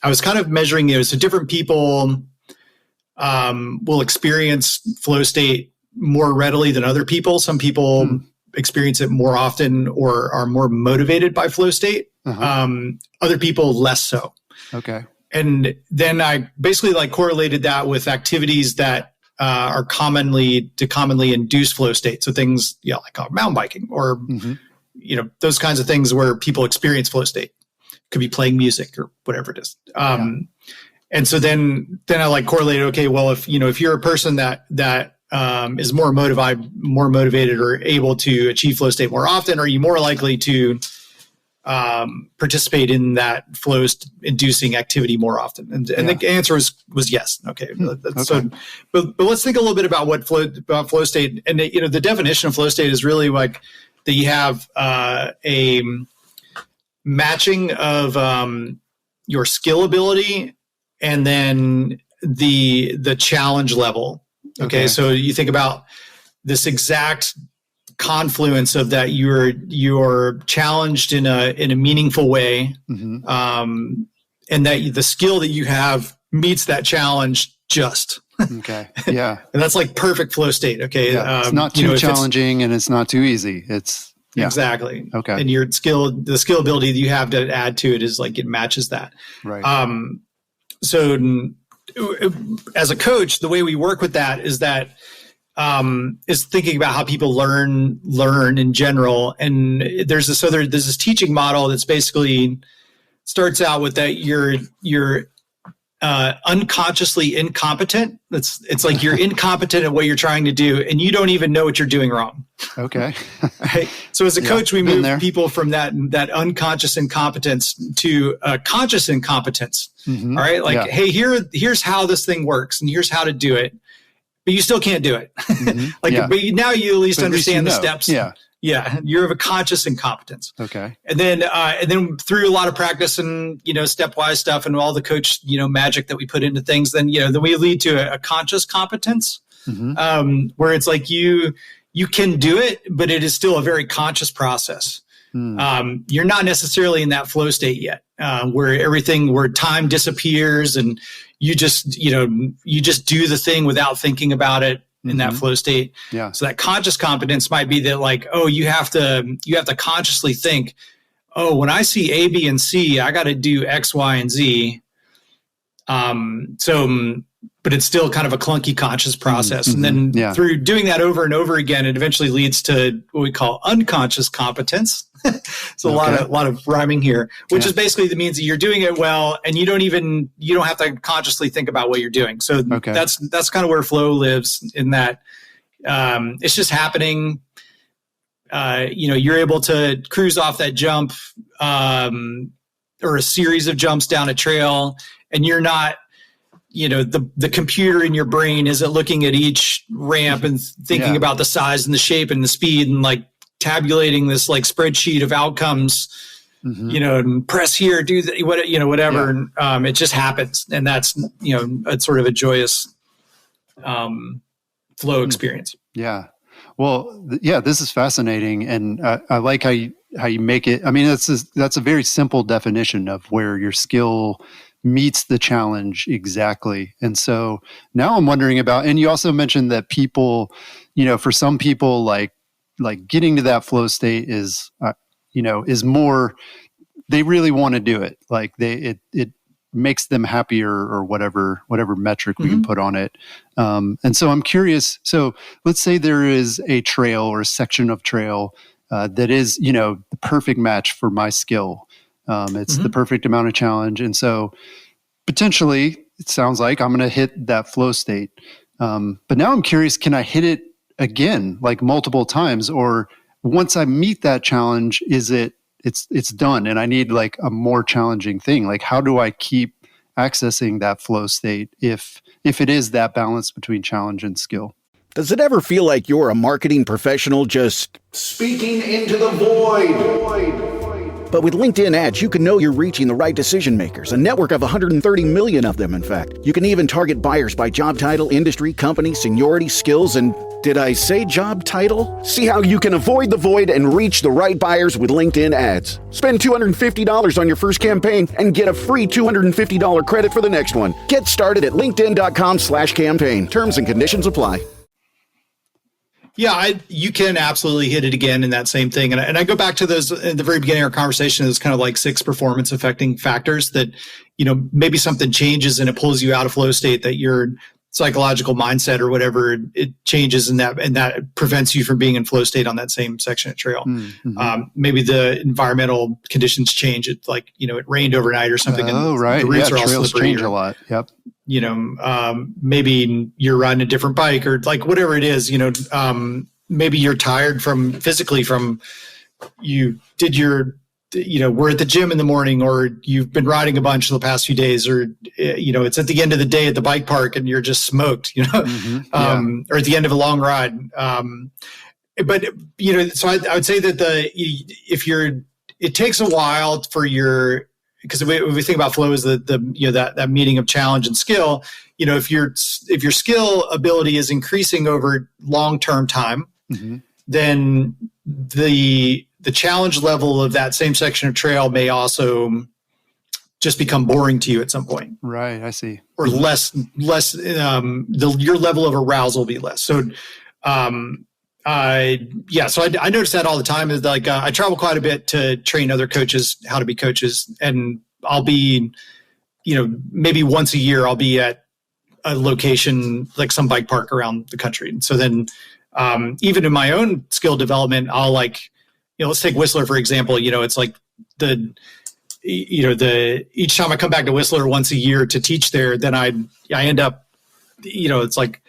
was kind of measuring it. So different people will experience flow state more readily than other people. Some people experience it more often or are more motivated by flow state. Other people less so. Okay. And then I basically correlated that with activities that are commonly induce flow state. So things, like mountain biking or, those kinds of things where people experience flow state. Could be playing music or whatever it is. And so then I correlated, okay, well, if you're a person that is more motivated or able to achieve flow state more often, are you more likely to participate in that flow inducing activity more often? And the answer was yes. Okay. So, but let's think a little bit about flow state. And the definition of flow state is really like that you have a matching of your skill ability and then the challenge level. Okay. So you think about this exact confluence of that you're challenged in a meaningful way, and that the skill that you have meets that challenge just. Okay. Yeah. And that's like perfect flow state. Okay. Yeah. It's not too challenging and it's not too easy. It's exactly. Okay. And the skill ability that you have to add to it is it matches that. Right. So as a coach, the way we work with that is that is thinking about how people learn in general. And there's this teaching model that's basically starts out with that you're unconsciously incompetent. It's like you're incompetent at what you're trying to do, and you don't even know what you're doing wrong. Okay. Right? So as a coach, we move people from that unconscious incompetence to conscious incompetence. All right. Hey, here's how this thing works, and here's how to do it. but you still can't do it. Mm-hmm. But now you at least understand the steps. Yeah. Yeah. You're of a conscious incompetence. Okay. And then through a lot of practice and, stepwise stuff and all the coach, magic that we put into things, then we lead to a conscious competence, where it's like you can do it, but it is still a very conscious process. You're not necessarily in that flow state yet, where time disappears and you just do the thing without thinking about it in that flow state. Yeah. So that conscious competence might be that like, oh, you have to consciously think, oh, when I see A, B, and C, I got to do X, Y, and Z. But it's still kind of a clunky conscious process. And then through doing that over and over again, it eventually leads to what we call unconscious competence. So a lot of rhyming here, which is basically that means that you're doing it well and you don't have to consciously think about what you're doing. So that's kind of where flow lives, in that it's just happening. You're able to cruise off that jump or a series of jumps down a trail, and you're not, the computer in your brain isn't looking at each ramp and thinking about the size and the shape and the speed and like tabulating this like spreadsheet of outcomes, and press here, do that, whatever. Yeah. And it just happens. And that's, it's sort of a joyous flow experience. Yeah. Well, this is fascinating. And I like how you make it. I mean, that's a very simple definition of where your skill meets the challenge exactly. And so now I'm wondering about, and you also mentioned that people, for some people, like getting to that flow state is, is more, they really want to do it. Like it makes them happier, or whatever metric we can put on it. And so I'm curious. So let's say there is a trail or a section of trail that is, the perfect match for my skill. It's the perfect amount of challenge. And so potentially it sounds like I'm going to hit that flow state. But now I'm curious, can I hit it again, like multiple times, or once I meet that challenge, it's done and I need like a more challenging thing? Like, how do I keep accessing that flow state if it is that balance between challenge and skill? Does it ever feel like you're a marketing professional just speaking into the void? But with LinkedIn ads, you can know you're reaching the right decision makers, a network of 130 million of them, in fact. You can even target buyers by job title, industry, company, seniority, skills, and did I say job title? See how you can avoid the void and reach the right buyers with LinkedIn ads. Spend $250 on your first campaign and get a free $250 credit for the next one. Get started at linkedin.com/campaign. Terms and conditions apply. Yeah, you can absolutely hit it again in that same thing. And I go back to those in the very beginning of our conversation, those kind of like 6 performance affecting factors that, maybe something changes and it pulls you out of flow state, that your psychological mindset or whatever, it changes, and that prevents you from being in flow state on that same section of trail. Maybe the environmental conditions change. It like, it rained overnight or something. Oh, right. The routes are all trails slippery change a lot. Yep. Maybe you're riding a different bike or like whatever it is, maybe you're tired physically from you did your, we're at the gym in the morning, or you've been riding a bunch the past few days, or, it's at the end of the day at the bike park and you're just smoked, or at the end of a long ride. But, so I would say that it takes a while for because when we think about flow as that meeting of challenge and skill, if your skill ability is increasing over long-term time, then the challenge level of that same section of trail may also just become boring to you at some point. Right. I see. Or less, your level of arousal will be less. So, so I notice that all the time. Is like I travel quite a bit to train other coaches how to be coaches, and I'll be, maybe once a year I'll be at a location like some bike park around the country. And so then, even in my own skill development, I'll like, let's take Whistler for example. It's like each time I come back to Whistler once a year to teach there, then I end up, it's like,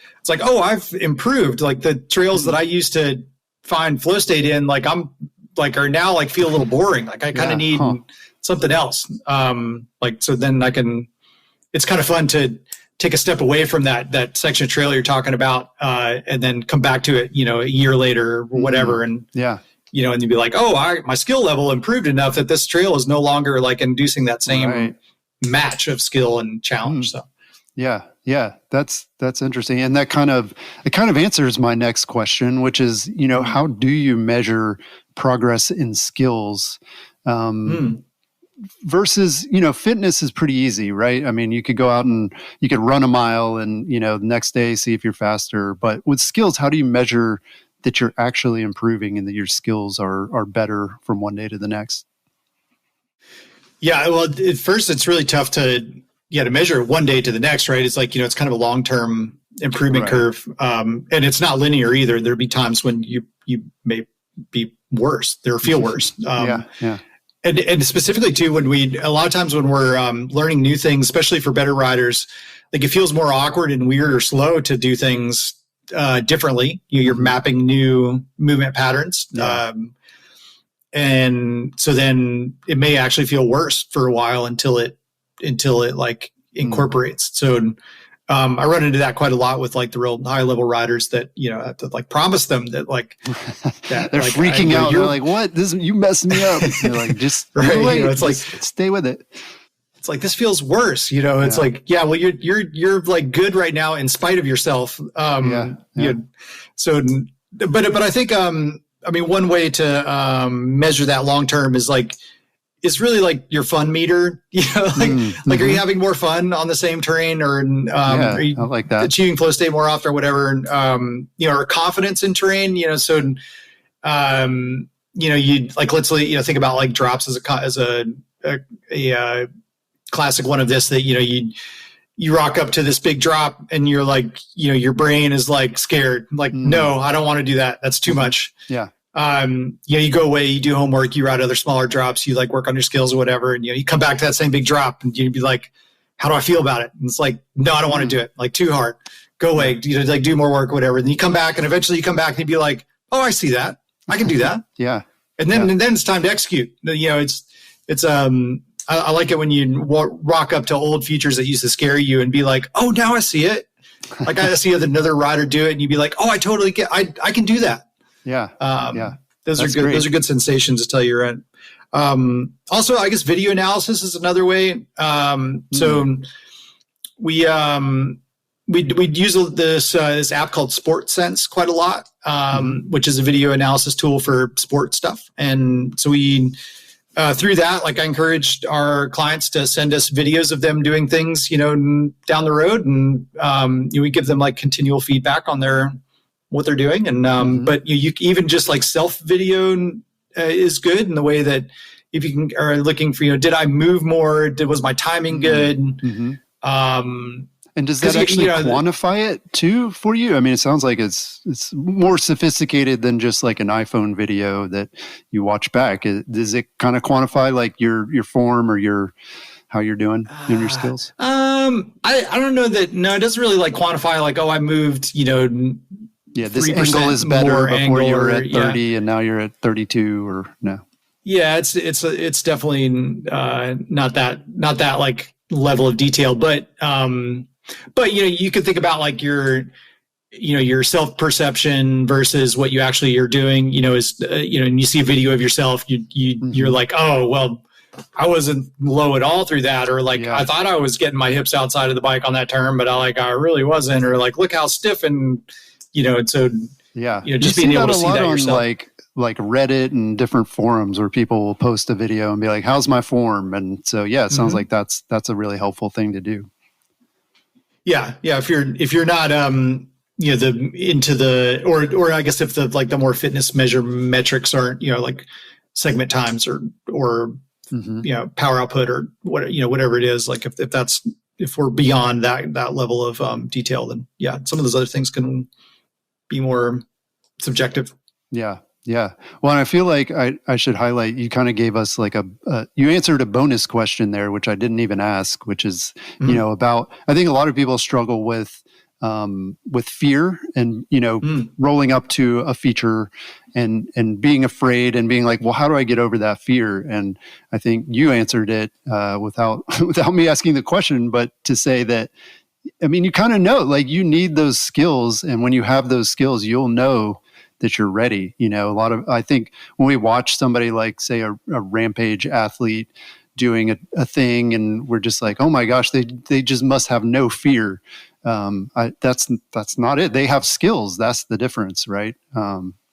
oh, I've improved. Like the trails that I used to find flow state in, like I'm like, are now like feel a little boring. Like I kind of need something else. So then it's kind of fun to take a step away from that section of trail you're talking about, and then come back to it, a year later or whatever. And, and you'd be like, oh, my skill level improved enough that this trail is no longer like inducing that same match of skill and challenge. So, yeah, that's interesting. And it kind of answers my next question, which is, how do you measure progress in skills? Versus, fitness is pretty easy, right? I mean, you could go out and you could run a mile and, the next day see if you're faster. But with skills, how do you measure that you're actually improving and that your skills are better from one day to the next? Yeah, well, at first it's really tough to measure one day to the next, right? It's like, it's kind of a long-term improvement curve. And it's not linear either. There'll be times when you may be worse or feel worse. And specifically too, a lot of times when we're learning new things, especially for better riders, like it feels more awkward and weird or slow to do things differently. You're mapping new movement patterns. And so then it may actually feel worse for a while until it like incorporates. So I run into that quite a lot with like the real high level riders that, have to like promise them that like that they're like, freaking out. They're like, what? You messed me up. They're like, just wait, it's like, stay with it. It's like, this feels worse. It's like, well, you're like good right now in spite of yourself. So, but I think, one way to measure that long-term is like, it's really like your fun meter, like, are you having more fun on the same terrain or, are you I like that. achieving flow state more often or whatever? Or confidence in terrain, you like, let's say, think about like drops as a classic one of this, that, you rock up to this big drop and you're like, your brain is like scared, like, no, I don't want to do that. That's too much. Yeah. You go away, you do homework, you ride other smaller drops, you like work on your skills or whatever. And, you come back to that same big drop and you'd be like, how do I feel about it? And it's like, no, I don't want to do it. Like too hard, go away, like do more work, whatever. Then you come back and eventually you come back and you'd be like, oh, I see that. I can do that. And then it's time to execute. I like it when you rock up to old features that used to scare you and be like, oh, now I see it. Like I see another rider do it and you'd be like, oh, I totally get, I can do that. Those are good. Great. Those are good sensations to tell you're in. Also, I guess video analysis is another way. So we use this app called Sport Sense quite a lot, which is a video analysis tool for sport stuff. And so we, through that, like I encouraged our clients to send us videos of them doing things, down the road. And we give them like continual feedback on what they're doing. And, but you even just like self video is good in the way that if you are looking for, did I move more? Was my timing good? And does that actually quantify it too for you? I mean, it sounds like it's more sophisticated than just like an iPhone video that you watch back. Does it kind of quantify like your form or how you're doing in your skills? I don't know that. No, it doesn't really like quantify like, oh, I moved, this angle is better before you were at 30 and now you're at 32 or no. Yeah, it's definitely not that like level of detail, but you could think about like your self-perception versus what you actually are doing, is and you see a video of yourself, you're like, oh, well, I wasn't low at all through that, or like I thought I was getting my hips outside of the bike on that turn, but I really wasn't, or like look how stiff, and and so just being able to see that yourself. Like Reddit and different forums where people will post a video and be like, how's my form? And so, it sounds like that's a really helpful thing to do. Yeah. If you're not, or I guess if the more fitness metrics aren't, like segment times or power output or whatever it is, like if we're beyond that level of detail, then some of those other things can be more subjective. Yeah. Well, and I feel like I should highlight, you kind of gave us like you answered a bonus question there, which I didn't even ask, which is, about, I think a lot of people struggle with fear and, rolling up to a feature and being afraid and being like, well, how do I get over that fear? And I think you answered it without me asking the question, but to say that I mean, you kind of know, like you need those skills. And when you have those skills, you'll know that you're ready. I think when we watch somebody like say a rampage athlete doing a thing and we're just like, oh my gosh, they just must have no fear. That's not it. They have skills. That's the difference. Right.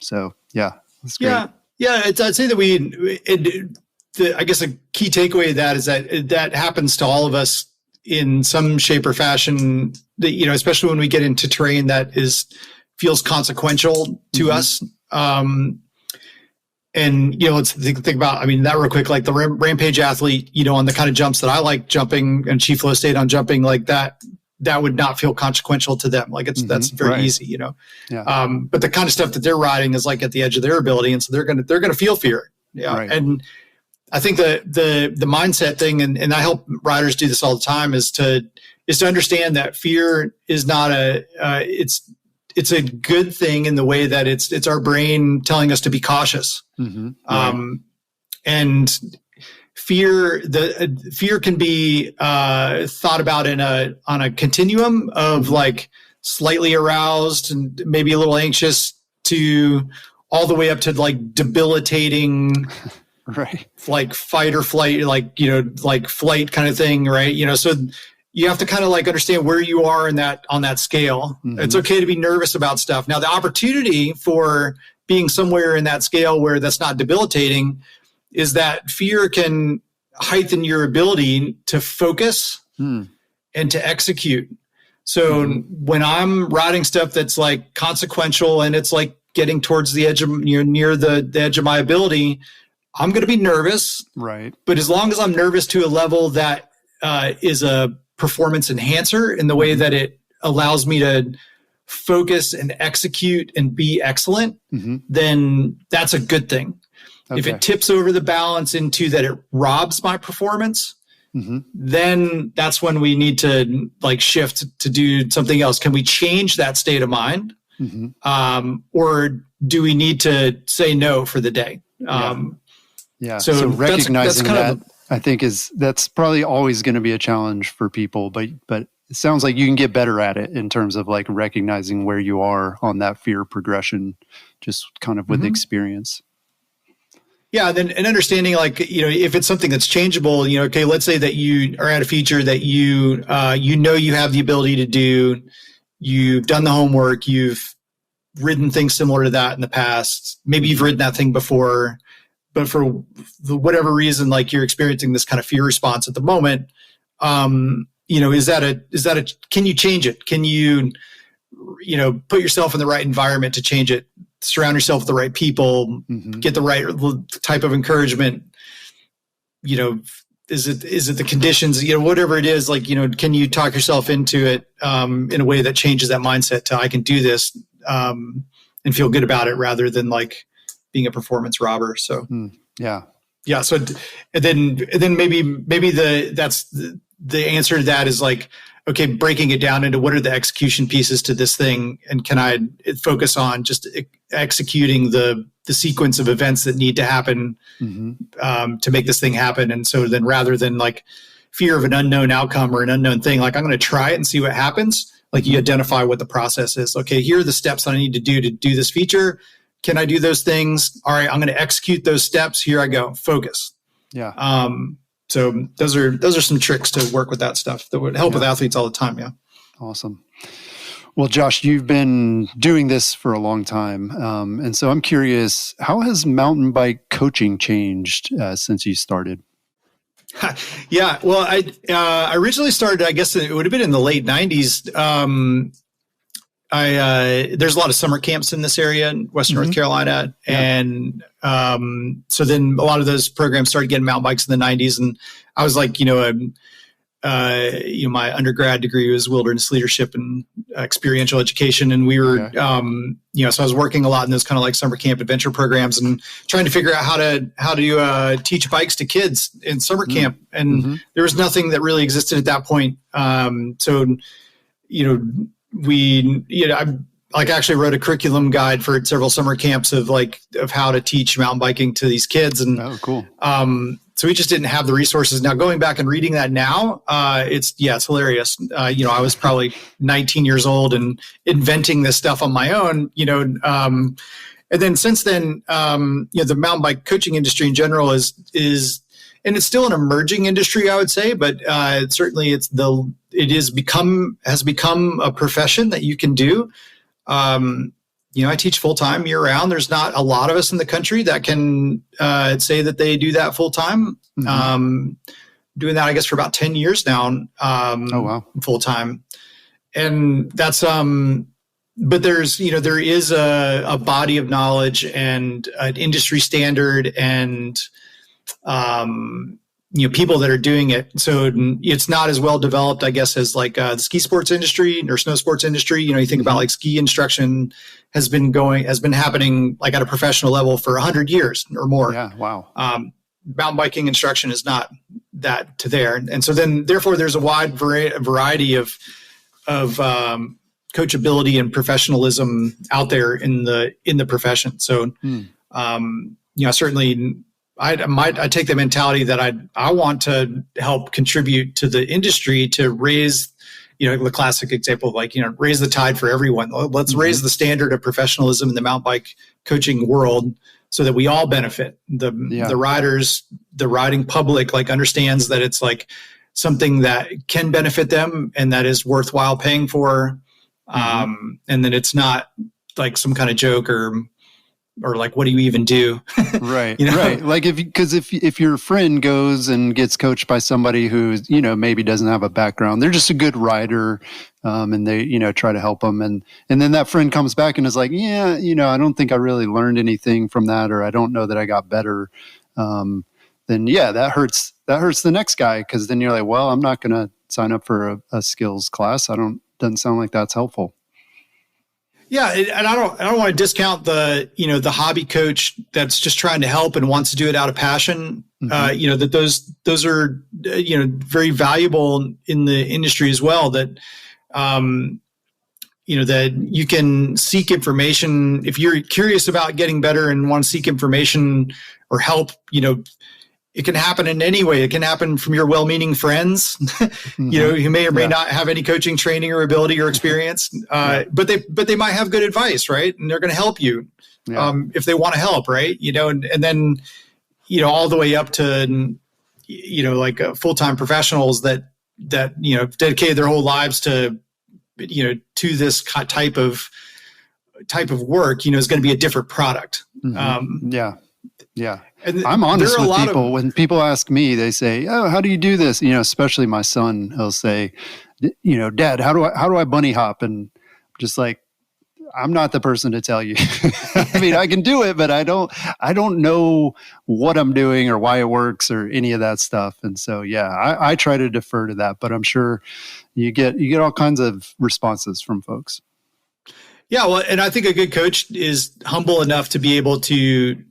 So yeah, that's great. Yeah. I'd say that I guess a key takeaway of that is that happens to all of us in some shape or fashion, that, especially when we get into terrain that feels consequential to us. And, let's think about, that real quick, like the rampage athlete, on the kind of jumps that I like jumping and Chief Flow State on jumping like that would not feel consequential to them. Like that's very easy, Yeah. But the kind of stuff that they're riding is like at the edge of their ability. And so they're going to feel fear. Yeah. Right. And I think the mindset thing, and I help riders do this all the time, is to understand that fear is not it's a good thing in the way that it's our brain telling us to be cautious. And fear can be thought about on a continuum of like slightly aroused and maybe a little anxious to all the way up to like debilitating, right? Like fight or flight, like flight kind of thing, right? So you have to kind of like understand where you are on that scale. It's okay to be nervous about stuff. Now, the opportunity for being somewhere in that scale where that's not debilitating is that fear can heighten your ability to focus and to execute. So when I'm riding stuff that's like consequential and it's like getting towards the edge of near the edge of my ability, I'm going to be nervous. Right. But as long as I'm nervous to a level that is a performance enhancer in the way that it allows me to focus and execute and be excellent, then that's a good thing. Okay. If it tips over the balance into that it robs my performance, then that's when we need to like shift to do something else. Can we change that state of mind? Or do we need to say no for the day? So recognizing that's that, I think that's probably always going to be a challenge for people, but it sounds like you can get better at it in terms of like recognizing where you are on that fear progression, just kind of with experience. Yeah. And understanding like, if it's something that's changeable, okay, let's say that you are at a feature that you have the ability to do, you've done the homework, you've ridden things similar to that in the past. Maybe you've ridden that thing before, but for whatever reason, like you're experiencing this kind of fear response at the moment, can you change it? Can you, put yourself in the right environment to change it? Surround yourself with the right people, get the right type of encouragement. Is it the conditions, whatever it is, like, can you talk yourself into it in a way that changes that mindset to I can do this and feel good about it rather than like being a performance robber. So yeah. So and then maybe that's the answer to that is like, okay, breaking it down into what are the execution pieces to this thing, and can I focus on just executing the sequence of events that need to happen to make this thing happen. And so then rather than like fear of an unknown outcome or an unknown thing, like I'm going to try it and see what happens. Like you identify what the process is. Okay, here are the steps that I need to do this feature. Can I do those things? All right, I'm going to execute those steps. Here I go. Focus. Yeah. So those are some tricks to work with that stuff that would help with athletes all the time. Yeah. Awesome. Well, Josh, you've been doing this for a long time. And so I'm curious, how has mountain bike coaching changed since you started? Yeah. Well, I originally started, I guess it would have been in the late 90s. There's a lot of summer camps in this area in Western North Carolina. And so then a lot of those programs started getting mountain bikes in the 90s. And I was like, my undergrad degree was wilderness leadership and experiential education. And we were, so I was working a lot in those kind of like summer camp adventure programs and trying to figure out how to teach bikes to kids in summer camp. And there was nothing that really existed at that point. I actually wrote a curriculum guide for several summer camps of how to teach mountain biking to these kids. And, So we just didn't have the resources. Now going back and reading that now, it's hilarious. I was probably 19 years old and inventing this stuff on my own, and then since then, the mountain bike coaching industry in general is, and it's still an emerging industry, I would say, but certainly has become a profession that you can do. I teach full time year round. There's not a lot of us in the country that can say that they do that full time. Mm-hmm. Doing that, I guess, for about 10 years now. Oh, wow. Full time. And that's, but there's, there is a body of knowledge and an industry standard and, people that are doing it. So it's not as well developed, I guess, as like the ski sports industry or snow sports industry. You think about like ski instruction has been happening like at a professional level for 100 years or more. Yeah. Wow. Mountain biking instruction is not that to there. And so then therefore there's a wide variety of coachability and professionalism out there in the profession. So, certainly I take the mentality that I want to help contribute to the industry to raise, the classic example of raise the tide for everyone. Let's raise the standard of professionalism in the mountain bike coaching world so that we all benefit. The riders, the riding public, understands that it's something that can benefit them and that is worthwhile paying for. And that it's not like some kind of joke or what do you even do? Right. Right. If your friend goes and gets coached by somebody who, maybe doesn't have a background, they're just a good rider, and they, try to help them. And then that friend comes back and is like, I don't think I really learned anything from that, or I don't know that I got better. Then that hurts the next guy. 'Cause then you're like, well, I'm not going to sign up for a skills class. Doesn't sound like that's helpful. Yeah, and I don't want to discount the the hobby coach that's just trying to help and wants to do it out of passion. Mm-hmm. That those are very valuable in the industry as well. That that you can seek information if you're curious about getting better and want to seek information or help. It can happen in any way. It can happen from your well-meaning friends, who may or may not have any coaching training or ability or experience, but they might have good advice, right? And they're going to help you if they want to help, right? And then all the way up to full-time professionals that dedicated their whole lives to to this type of work. Is going to be a different product. Mm-hmm. Yeah. And I'm honest with people. When people ask me, they say, "Oh, how do you do this?" Especially my son, he'll say, "Dad, how do I bunny hop?" And just like, I'm not the person to tell you. I mean, I can do it, but I don't know what I'm doing or why it works or any of that stuff. And so, I try to defer to that, but I'm sure you get all kinds of responses from folks. Yeah. Well, and I think a good coach is humble enough to be able to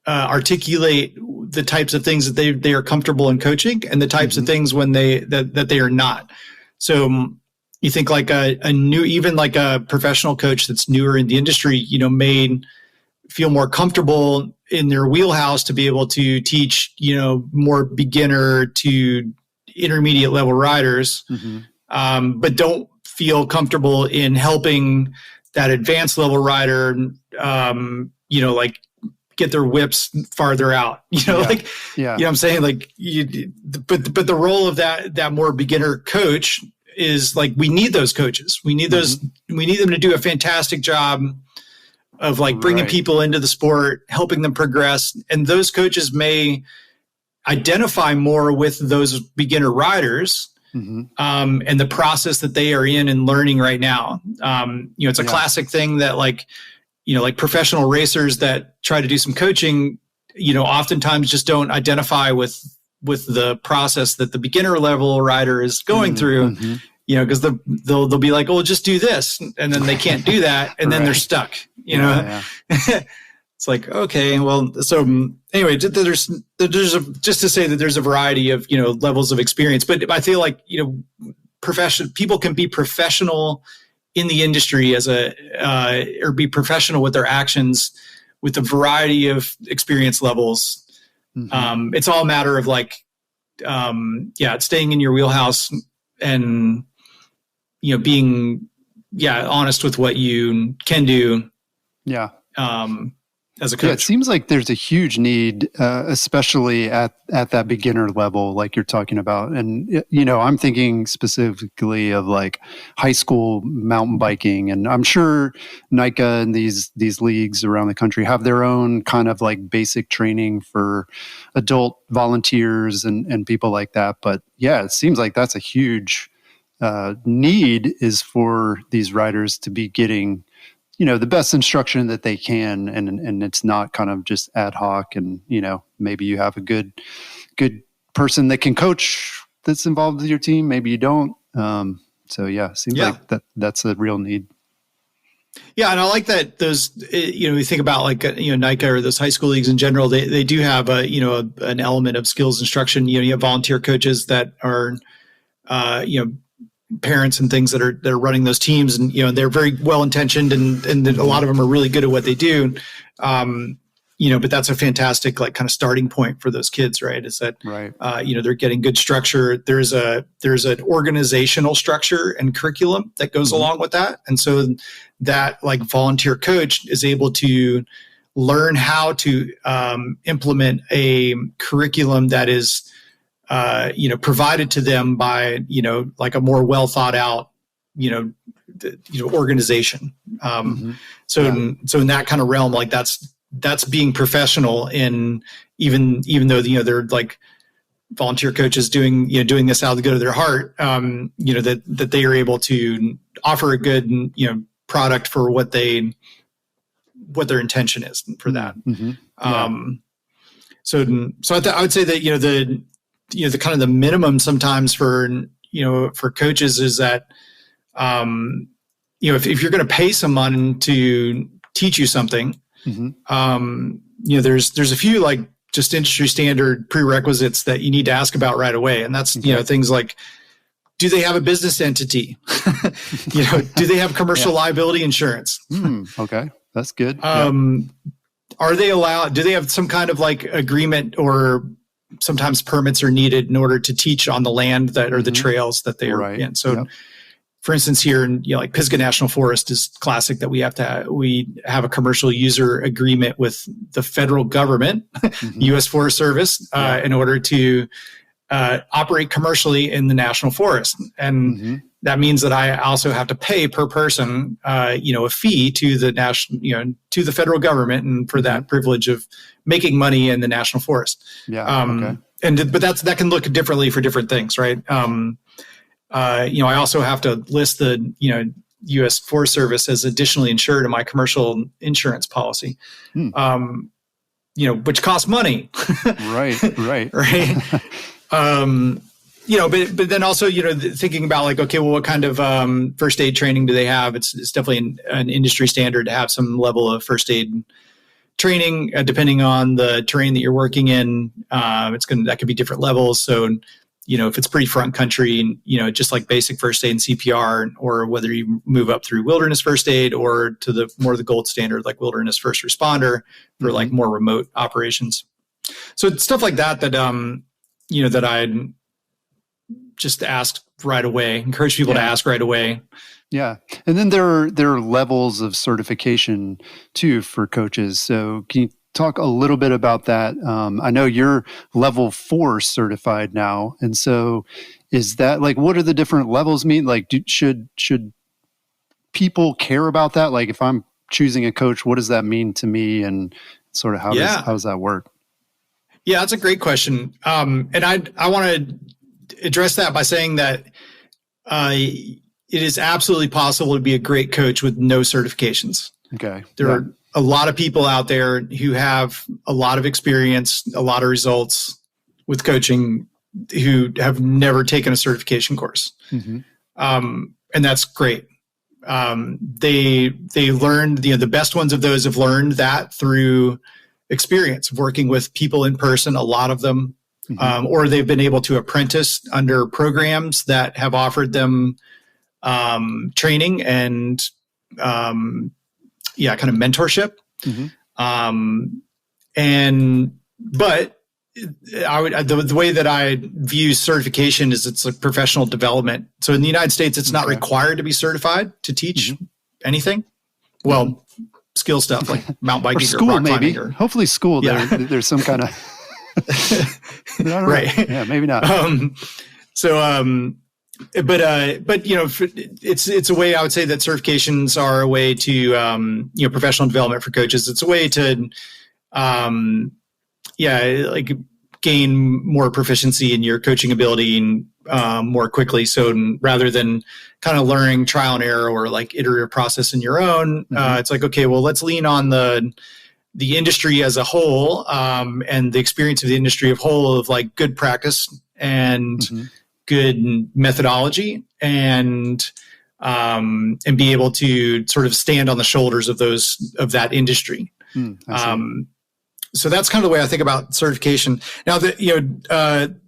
articulate the types of things that they are comfortable in coaching and the types of things when that they are not. So you think like even like a professional coach that's newer in the industry, may feel more comfortable in their wheelhouse to be able to teach, more beginner to intermediate level riders, but don't feel comfortable in helping that advanced level rider, get their whips farther out, what I'm saying? But the role of that more beginner coach is we need those coaches. We need those, we need them to do a fantastic job of bringing people into the sport, helping them progress. And those coaches may identify more with those beginner riders, and the process that they are in and learning right now. It's a classic thing that professional racers that try to do some coaching, oftentimes just don't identify with the process that the beginner level rider is going through, because they'll be like, "Oh, just do this," and then they can't do that, and then they're stuck. It's like, okay, well, so anyway, there's just to say that there's a variety of levels of experience, but I feel like people can be professional in the industry or be professional with their actions with a variety of experience levels It's all a matter of like, staying in your wheelhouse and, being, honest with what you can do. Yeah. As a coach. Yeah, it seems like there's a huge need, especially at that beginner level, like you're talking about. And, I'm thinking specifically of like high school mountain biking. And I'm sure NICA and these leagues around the country have their own kind of like basic training for adult volunteers and people like that. But yeah, it seems like that's a huge need, is for these riders to be getting the best instruction that they can, and it's not kind of just ad hoc, and, maybe you have a good person that can coach that's involved with your team. Maybe you don't. Seems like that's a real need. Yeah. And I like that those, we think about like, NICA or those high school leagues in general, they do have an element of skills instruction. You have volunteer coaches that are, parents and things that are running those teams, and they're very well intentioned, and a lot of them are really good at what they do. But that's a fantastic like kind of starting point for those kids, right? Is that right? They're getting good structure. There's an organizational structure and curriculum that goes along with that, and so that like volunteer coach is able to learn how to implement a curriculum that is provided to them by, like a more well thought out, organization. So in that kind of realm, like that's being professional in even though, they're like volunteer coaches doing this out of the good of their heart, that they are able to offer a good, product for what their intention is for that. So I would say that, the kind of the minimum sometimes for coaches is that, if you're going to pay someone to teach you something, there's a few like just industry standard prerequisites that you need to ask about right away. And that's, things like, do they have a business entity? Do they have commercial liability insurance? Okay. That's good. Are they allowed, do they have some kind of like agreement, or sometimes permits are needed in order to teach on the land that are the trails that they are in. So for instance, here in like Pisgah National Forest is classic that we have a commercial user agreement with the federal government, U.S. Forest Service, in order to operate commercially in the national forest. And that means that I also have to pay per person, a fee to the to the federal government, and for that privilege of making money in the national forest. But that can look differently for different things, right? I also have to list the, U.S. Forest Service as additionally insured in my commercial insurance policy, which costs money. Right. But then also, thinking about like, okay, well, what kind of first aid training do they have? It's definitely an industry standard to have some level of first aid training, depending on the terrain that you're working in. That could be different levels. So, if it's pretty front country, just like basic first aid and CPR, or whether you move up through wilderness first aid or to the more the gold standard, like wilderness first responder for like more remote operations. So it's stuff like that, that I'd just ask right away, encourage people to ask right away. Yeah. And then there are levels of certification too for coaches. So can you talk a little bit about that? I know you're level 4 certified now. And so is that like, what are the different levels mean? Like, should people care about that? Like if I'm choosing a coach, what does that mean to me? And sort of how does that work? Yeah, that's a great question. And I want to address that by saying that it is absolutely possible to be a great coach with no certifications. Okay. There are a lot of people out there who have a lot of experience, a lot of results with coaching, who have never taken a certification course. And that's great. They learned, the best ones of those have learned that through experience of working with people in person, a lot of them, or they've been able to apprentice under programs that have offered them training and kind of mentorship. But the way that I view certification is it's like professional development. So in the United States, it's not required to be certified to teach anything. Well, skill stuff like mountain biking or school, rock maybe. climbing. Hopefully school, there's some kind of... Right. Yeah, maybe not. But it's a way I would say that certifications are a way to professional development for coaches. It's a way to like gain more proficiency in your coaching ability and more quickly. So rather than kind of learning trial and error or like iterative process in your own, it's like, okay, well, let's lean on the industry as a whole and the experience of the industry of whole of like good practice and good methodology and be able to sort of stand on the shoulders of that industry. So that's kind of the way I think about certification. Now, the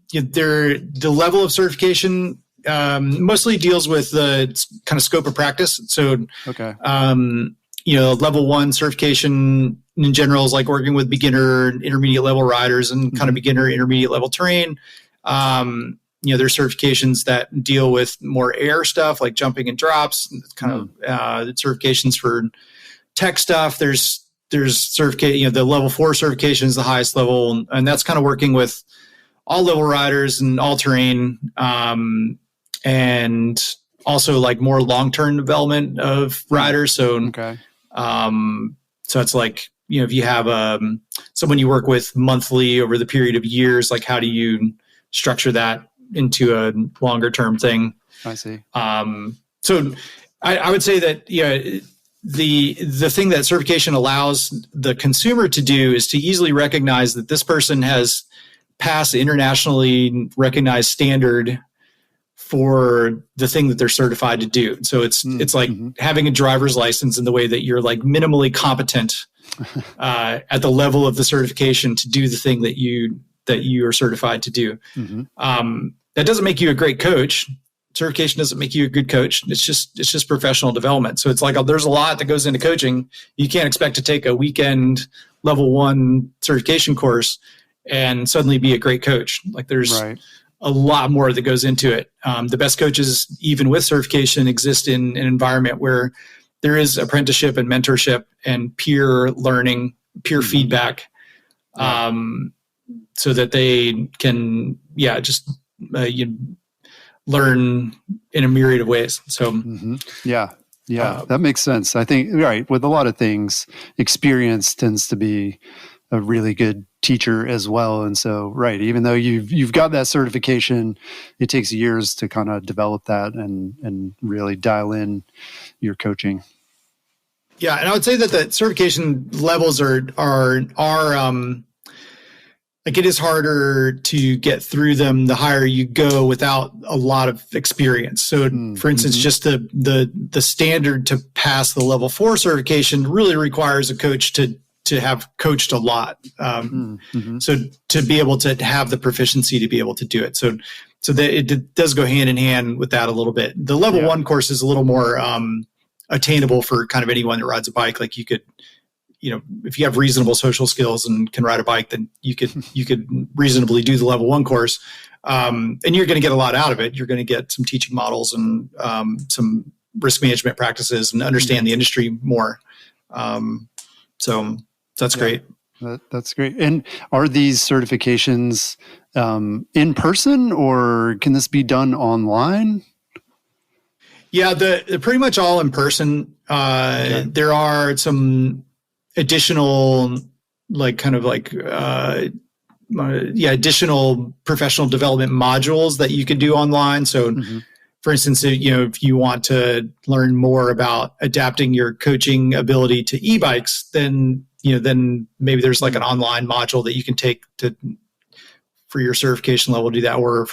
level of certification mostly deals with the kind of scope of practice. So, level 1 certification in general is like working with beginner, intermediate level riders and kind of beginner, intermediate level terrain. There's certifications that deal with more air stuff like jumping and drops, kind of certifications for tech stuff. There's certification, the level 4 certification is the highest level. And that's kind of working with all level riders and all terrain. And also like more long-term development of riders. So, so it's like, if you have someone you work with monthly over the period of years, like how do you structure that into a longer term thing? I see. So I would say that, the thing that certification allows the consumer to do is to easily recognize that this person has passed the internationally recognized standard for the thing that they're certified to do. So it's like having a driver's license in the way that you're like minimally competent at the level of the certification to do the thing that you are certified to do. That doesn't make you a great coach. Certification doesn't make you a good coach. It's just professional development. So it's like there's a lot that goes into coaching. You can't expect to take a weekend level 1 certification course and suddenly be a great coach. Like there's a lot more that goes into it. The best coaches, even with certification, exist in an environment where there is apprenticeship and mentorship and peer learning, peer feedback, so that they can, learn in a myriad of ways. So, that makes sense. I think, with a lot of things, experience tends to be a really good teacher as well. And so, even though you've got that certification, it takes years to kind of develop that and really dial in your coaching. Yeah. And I would say that the certification levels are like it is harder to get through them the higher you go without a lot of experience. So for instance, just the standard to pass the level 4 certification really requires a coach to have coached a lot. So to be able to have the proficiency to be able to do it. So that it does go hand in hand with that a little bit. The level 1 course is a little more attainable for kind of anyone that rides a bike. Like you could, if you have reasonable social skills and can ride a bike, then you could reasonably do the level 1 course. And you're going to get a lot out of it. You're going to get some teaching models and some risk management practices and understand the industry more. So that's great. That's great. And are these certifications in person or can this be done online? Yeah, they're pretty much all in person. There are some additional, additional professional development modules that you could do online. So, for instance, if you want to learn more about adapting your coaching ability to e-bikes, then maybe there's like an online module that you can take for your certification level, do that, or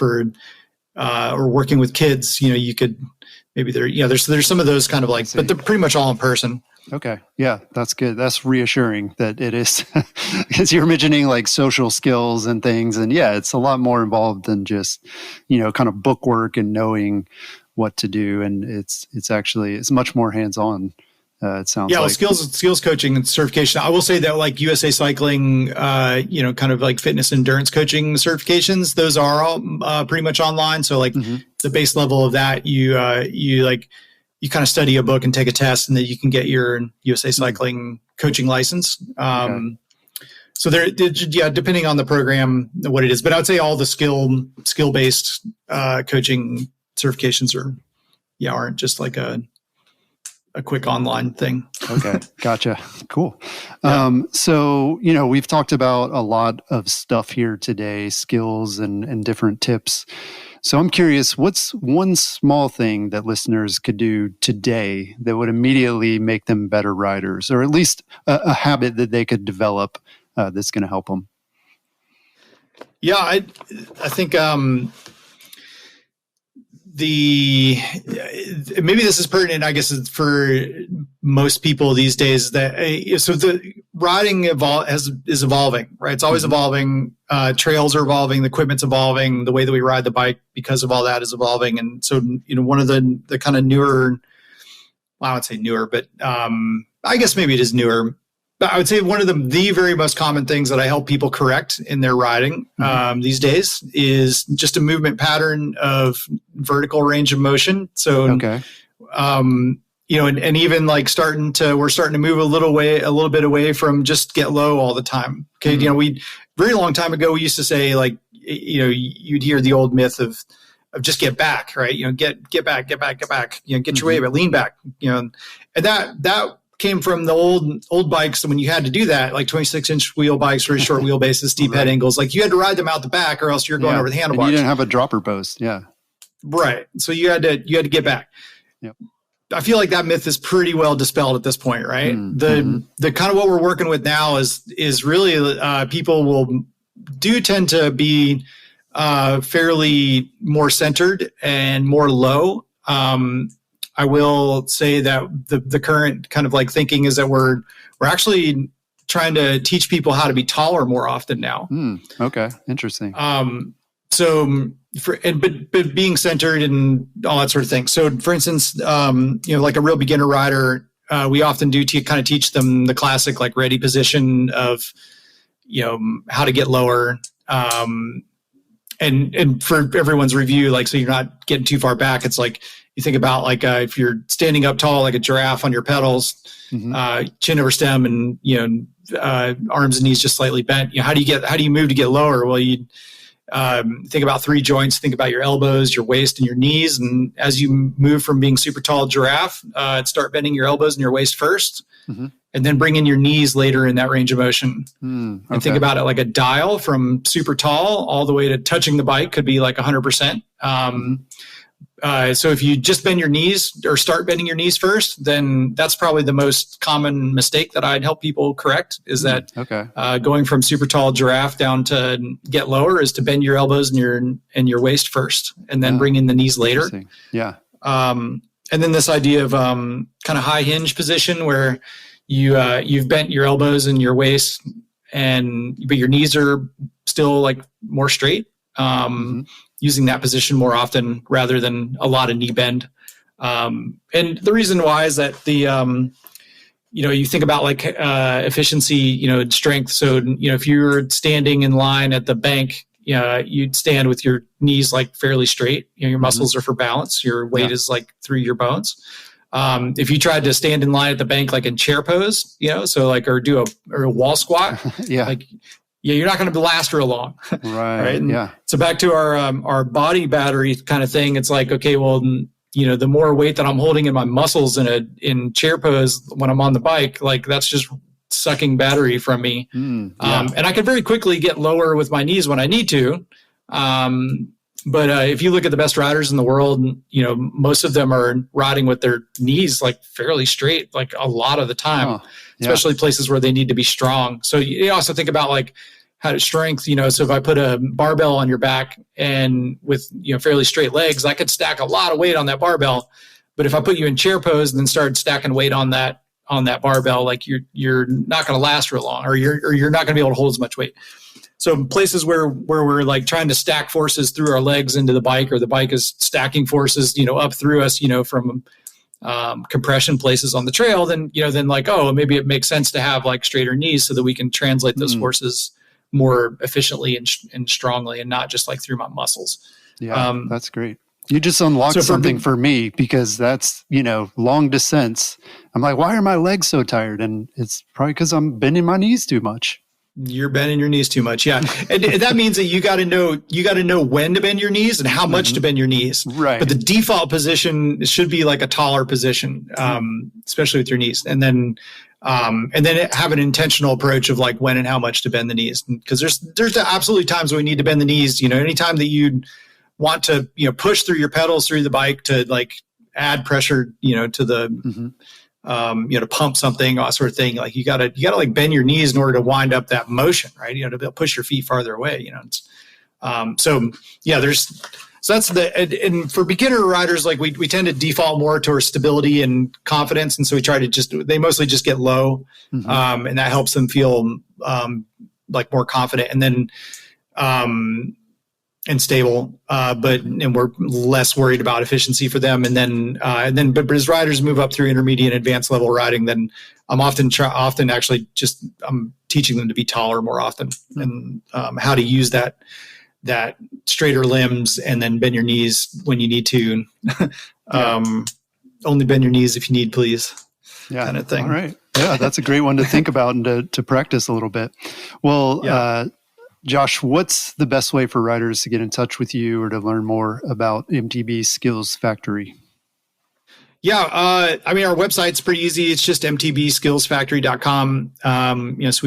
or working with kids, you could maybe there's some of those kind of like, but they're pretty much all in person. Okay. Yeah, that's good. That's reassuring that it is, because you're mentioning like social skills and things. And it's a lot more involved than just, kind of book work and knowing what to do. And it's much more hands-on It sounds like. Well, skills coaching and certification. I will say that like USA Cycling, kind of like fitness endurance coaching certifications, those are all pretty much online. So like the base level of that, you kind of study a book and take a test, and then you can get your USA Cycling coaching license. So depending on the program, what it is, but I would say all the skill-based coaching certifications aren't just like a quick online thing. Okay. Gotcha. Cool. Yeah. So, we've talked about a lot of stuff here today, skills and different tips. So I'm curious, what's one small thing that listeners could do today that would immediately make them better riders, or at least a habit that they could develop that's going to help them? Yeah, I think maybe this is pertinent, I guess, for most people these days, that so the riding is evolving, right? It's always evolving. Trails are evolving, the equipment's evolving, the way that we ride the bike because of all that is evolving. And so, one of the kind of newer, well, I would say newer, but I guess maybe it is newer. But I would say one of the very most common things that I help people correct in their riding these days is just a movement pattern of vertical range of motion. So, and even like we're starting to move a little bit away from just get low all the time. Okay. Very long time ago, we used to say like, you'd hear the old myth of just get back, right? Get back, get your weight, but lean back, and that came from the old bikes when you had to do that, like 26-inch wheel bikes, very short wheelbases, steep head angles. Like you had to ride them out the back, or else you're going over the handlebars. And you didn't have a dropper post, right. So you had to get back. Yep. I feel like that myth is pretty well dispelled at this point, right? The kind of what we're working with now is really people do tend to be fairly more centered and more low. I will say that the current kind of like thinking is that we're actually trying to teach people how to be taller more often now. Okay. Interesting. But being centered and all that sort of thing. So for instance, like a real beginner rider, we often do kind of teach them the classic, like ready position of, how to get lower. And for everyone's review, like, so you're not getting too far back. It's like, you think about like if you're standing up tall like a giraffe on your pedals, chin over stem, and arms and knees just slightly bent. How do you move to get lower? Well, you think about 3 joints. Think about your elbows, your waist, and your knees. And as you move from being super tall giraffe, start bending your elbows and your waist first, and then bring in your knees later in that range of motion. And think about it like a dial from super tall all the way to touching the bike could be like 100%. So if you just bend your knees or start bending your knees first, then that's probably the most common mistake that I'd help people correct, is that going from super tall giraffe down to get lower is to bend your elbows and your waist first, and then bring in the knees later. Yeah. And then this idea of kind of high hinge position where you've bent your elbows and your waist, but your knees are still like more straight. Using that position more often rather than a lot of knee bend. And the reason why is that you think about like efficiency, strength. So, if you're standing in line at the bank, you'd stand with your knees like fairly straight. Your muscles are for balance. Your weight is like through your bones. If you tried to stand in line at the bank, like in chair pose, so like, or do a wall squat, you're not going to last real long. Right. And so back to our body battery kind of thing. It's like, okay, well, the more weight that I'm holding in my muscles in chair pose when I'm on the bike, like that's just sucking battery from me. And I can very quickly get lower with my knees when I need to. But if you look at the best riders in the world, most of them are riding with their knees like fairly straight, like a lot of the time, especially places where they need to be strong. So you also think about like how to strength, so if I put a barbell on your back and with, fairly straight legs, I could stack a lot of weight on that barbell. But if I put you in chair pose and then start stacking weight on that barbell, like you're not going to last real long, or you're not going to be able to hold as much weight. So places where we're like trying to stack forces through our legs into the bike, or the bike is stacking forces, up through us, from compression places on the trail, then like, oh, maybe it makes sense to have like straighter knees so that we can translate those forces more efficiently and strongly, and not just like through my muscles. Yeah, that's great. You just unlocked something for me, because that's, long descents. I'm like, why are my legs so tired? And it's probably because I'm bending my knees too much. You're bending your knees too much. Yeah. And that means that you got to know when to bend your knees and how much to bend your knees. Right. But the default position should be like a taller position, especially with your knees. And then have an intentional approach of like when and how much to bend the knees. Because there's absolutely times when we need to bend the knees. Anytime that you want to, push through your pedals through the bike to like add pressure, to the, to pump something, all sort of thing. Like you gotta like bend your knees in order to wind up that motion, right? To be able to push your feet farther away, so that's and for beginner riders, like we tend to default more towards stability and confidence. And so we try to they mostly just get low, and that helps them feel, like more confident and then, and stable, and we're less worried about efficiency for them. But as riders move up through intermediate and advanced level riding, then I'm often actually just I'm teaching them to be taller more often, and how to use that straighter limbs, and then bend your knees when you need to. Only bend your knees if you need, please. Yeah, kind of thing. All right. Yeah, that's a great one to think about and to practice a little bit. Well, Josh, what's the best way for riders to get in touch with you or to learn more about MTB Skills Factory? Yeah, our website's pretty easy. It's just mtbskillsfactory.com. So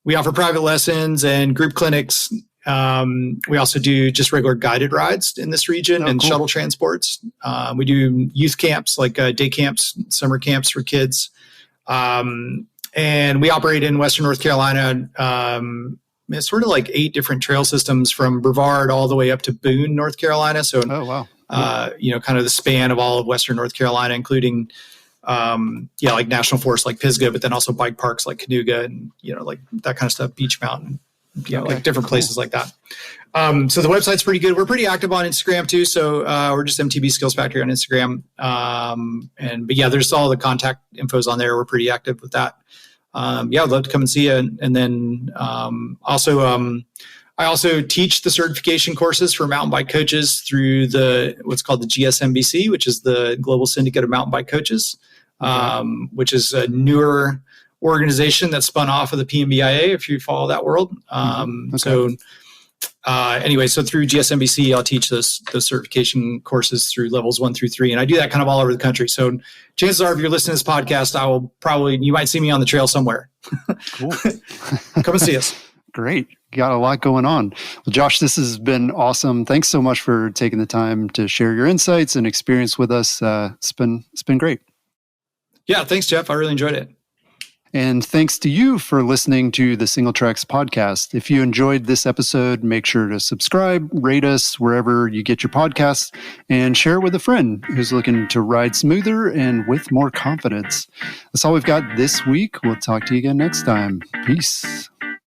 we offer private lessons and group clinics. We also do just regular guided rides in this region and shuttle transports. We do youth camps, like day camps, summer camps for kids. And we operate in Western North Carolina. It's sort of like 8 different trail systems from Brevard all the way up to Boone, North Carolina. So, kind of the span of all of Western North Carolina, including, like national forests like Pisgah, but then also bike parks like Canoga and, like that kind of stuff, Beach Mountain, like different places like that. So the website's pretty good. We're pretty active on Instagram too. So we're just MTB Skills Factory on Instagram. There's all the contact infos on there. We're pretty active with that. I'd love to come and see you. And then I also teach the certification courses for mountain bike coaches through what's called the GSMBC, which is the Global Syndicate of Mountain Bike Coaches, which is a newer organization that spun off of the PMBIA, if you follow that world. So through GSMBC, I'll teach those certification courses through levels 1 through 3. And I do that kind of all over the country. So chances are, if you're listening to this podcast, you might see me on the trail somewhere. Cool. Come and see us. Great. Got a lot going on. Well, Josh, this has been awesome. Thanks so much for taking the time to share your insights and experience with us. It's been great. Yeah. Thanks, Jeff. I really enjoyed it. And thanks to you for listening to the Single Tracks podcast. If you enjoyed this episode, make sure to subscribe, rate us wherever you get your podcasts, and share it with a friend who's looking to ride smoother and with more confidence. That's all we've got this week. We'll talk to you again next time. Peace.